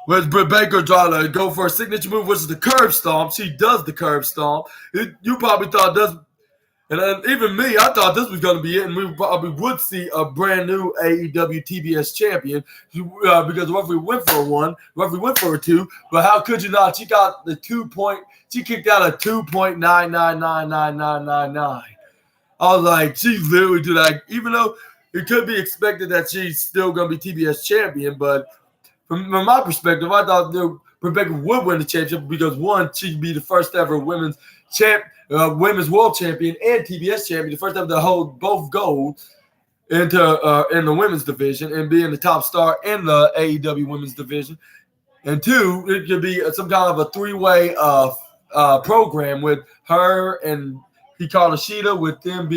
Whereas Britt Baker tried to go for a signature move, which is the curb stomp. She does the curb stomp. You probably thought this. And then even me, I thought this was going to be it, and we probably would see a brand new AEW TBS champion because the referee went for one, referee went for a two. But how could you not? She got the 2 point. She kicked out a 2.9999999. I was like, she literally did that. Even though it could be expected that she's still going to be TBS champion, but from my perspective, I thought Rebecca would win the championship because one, she'd be the first ever women's world champion and TBS champion, the first ever to hold both gold in the women's division and being the top star in the AEW women's division. And two, it could be some kind of a three-way program with her and Hikaru Shida, with them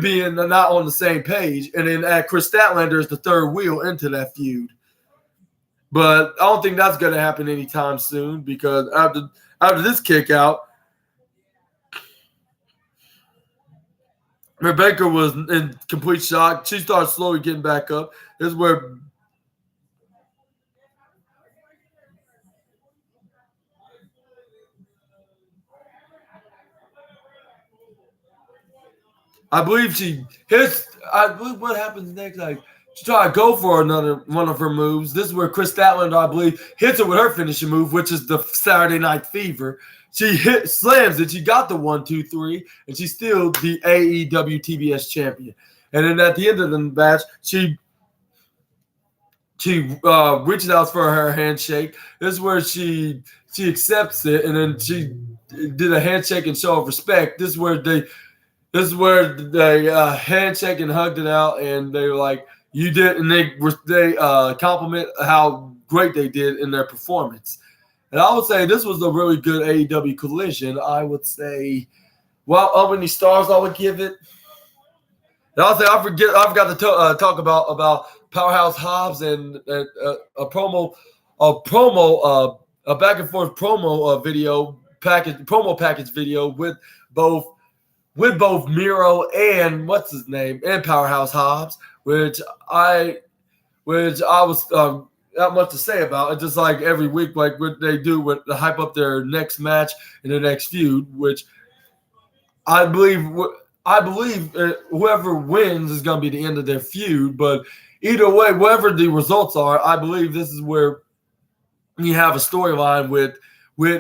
being not on the same page, and then add Chris Statlander as the third wheel into that feud. But I don't think that's going to happen anytime soon because after this kick out, Rebecca was in complete shock. She started slowly getting back up. This is where I believe what happens next. Like she tried to go for another one of her moves. This is where Chris Statlander, I believe, hits her with her finishing move, which is the Saturday Night Fever. She slams it. She got the 1, 2, 3, and she's still the AEW TBS champion. And then at the end of the match, she reaches out for her handshake. This is where she accepts it, and then she did a handshake and show of respect. This is where they handshake and hugged it out, and they were like, "You did," and they compliment how great they did in their performance. And I would say this was a really good AEW Collision. I would say, well, how many stars I would give it? And I'll say I forgot to talk about Powerhouse Hobbs and a back and forth promo package video with both Miro and what's his name and Powerhouse Hobbs, which I was not much to say about. It's just like every week, like what they do with the hype up their next match and their next feud, which I believe whoever wins is going to be the end of their feud. But either way, whatever the results are, I believe this is where you have a storyline with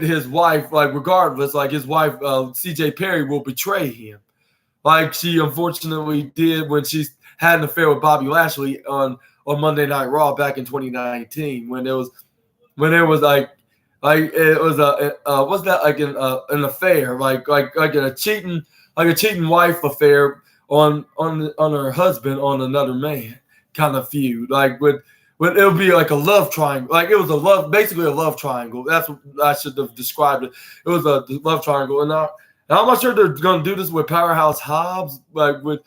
his wife. Like regardless, like his wife, CJ Perry, will betray him, like she unfortunately did when she had an affair with Bobby Lashley on Monday Night Raw back in 2019, when it was like it was what's that, like an affair, like a cheating wife affair on her husband on another man kind of feud, like with it would be like a love triangle, like it was basically a love triangle. That's what I should have described it. It was a love triangle, and I'm not sure they're going to do this with Powerhouse Hobbs, like with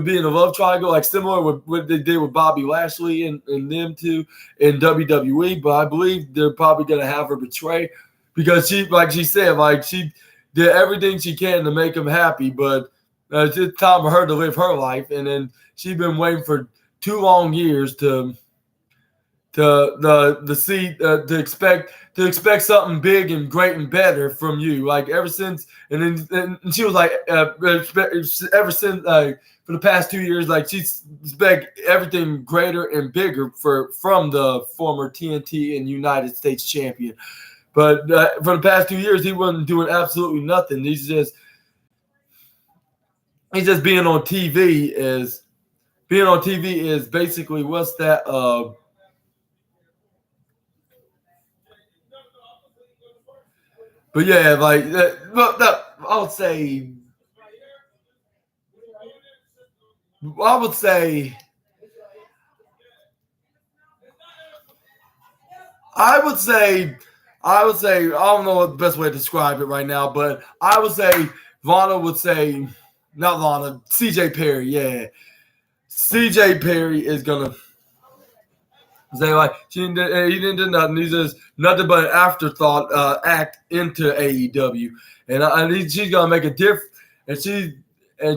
being a love triangle, like similar with what they did with Bobby Lashley and them two in WWE. But I believe they're probably going to have her betray, because she did everything she can to make him happy, but it's time for her to live her life, and then she's been waiting for 2 long years to expect something big and great and better from you, like ever since. And she was like, ever since, like for the past 2 years, like she's expect everything greater and bigger from the former TNT and United States champion. But for the past 2 years, he wasn't doing absolutely nothing. He's just being on TV is basically what's that? But yeah, like I would say I don't know what the best way to describe it right now, but I would say CJ Perry, yeah. CJ Perry is gonna say like he didn't do nothing. He's just nothing but an afterthought act into AEW, and she's gonna make a difference, and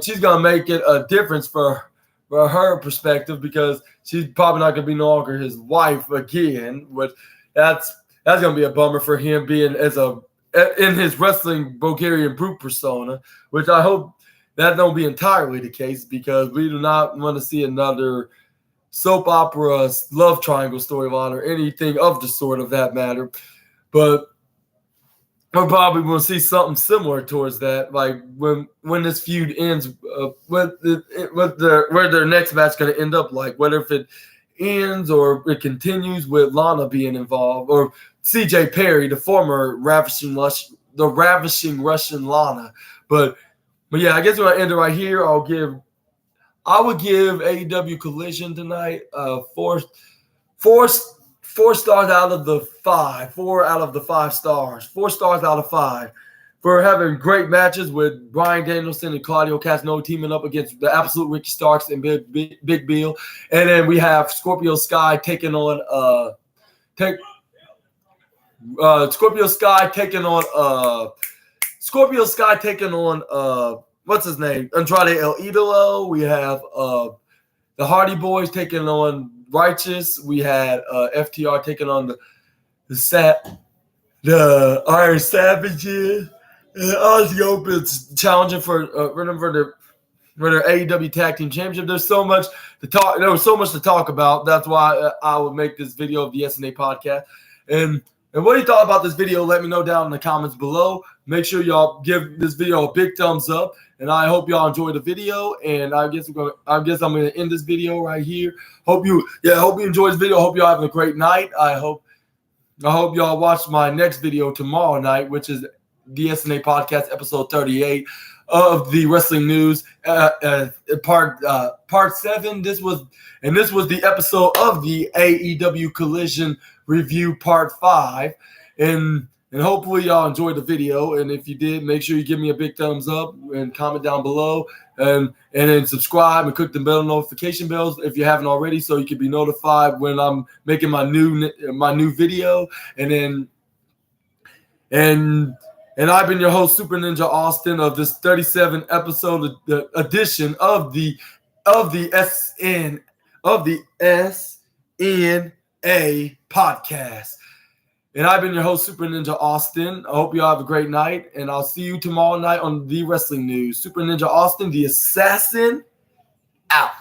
she's gonna make it a difference for her perspective, because she's probably not gonna be no longer his wife again. Which that's gonna be a bummer for him, being in his wrestling Bulgarian brute persona, which I hope that don't be entirely the case, because we do not want to see another soap opera love triangle storyline or anything of the sort of that matter. But we're probably going to see something similar towards that, like when this feud ends, where their next match going to end up, like whether if it ends or it continues with Lana being involved, or CJ Perry, the former ravishing Russian Lana. But yeah, I guess when I end it right here, I would give AEW Collision tonight 4 stars out of the 5. 4 out of the 5 stars. 4 stars out of 5 for having great matches with Bryan Danielson and Claudio Castagnoli teaming up against the Absolute Ricky Starks and Big Bill, and then we have Scorpio Sky taking on what's his name? Andrade El Idolo. We have the Hardy Boys taking on Righteous. We had FTR taking on the Iron Savages. Aussie Open's challenging for their AEW Tag Team Championship. There's so much to talk. There was so much to talk about. That's why I would make this video of the SNA podcast. And what you thought about this video, let me know down in the comments below. Make sure y'all give this video a big thumbs up, and I hope y'all enjoy the video. And I guess I'm gonna end this video right here. Hope you enjoyed this video. Hope y'all having a great night. I hope y'all watch my next video tomorrow night, which is the SNA podcast episode 38 of the Wrestling News part 7. This was the episode of the AEW Collision review part 5. And And hopefully y'all enjoyed the video. And if you did, make sure you give me a big thumbs up and comment down below. And then subscribe and click the bell notification bells if you haven't already, so you can be notified when I'm making my new video. And I've been your host, Super Ninja Austin, of this 37 episode edition of the SNA podcast. And I've been your host, Super Ninja Austin. I hope you all have a great night, and I'll see you tomorrow night on the Wrestling News. Super Ninja Austin, the Assassin, out.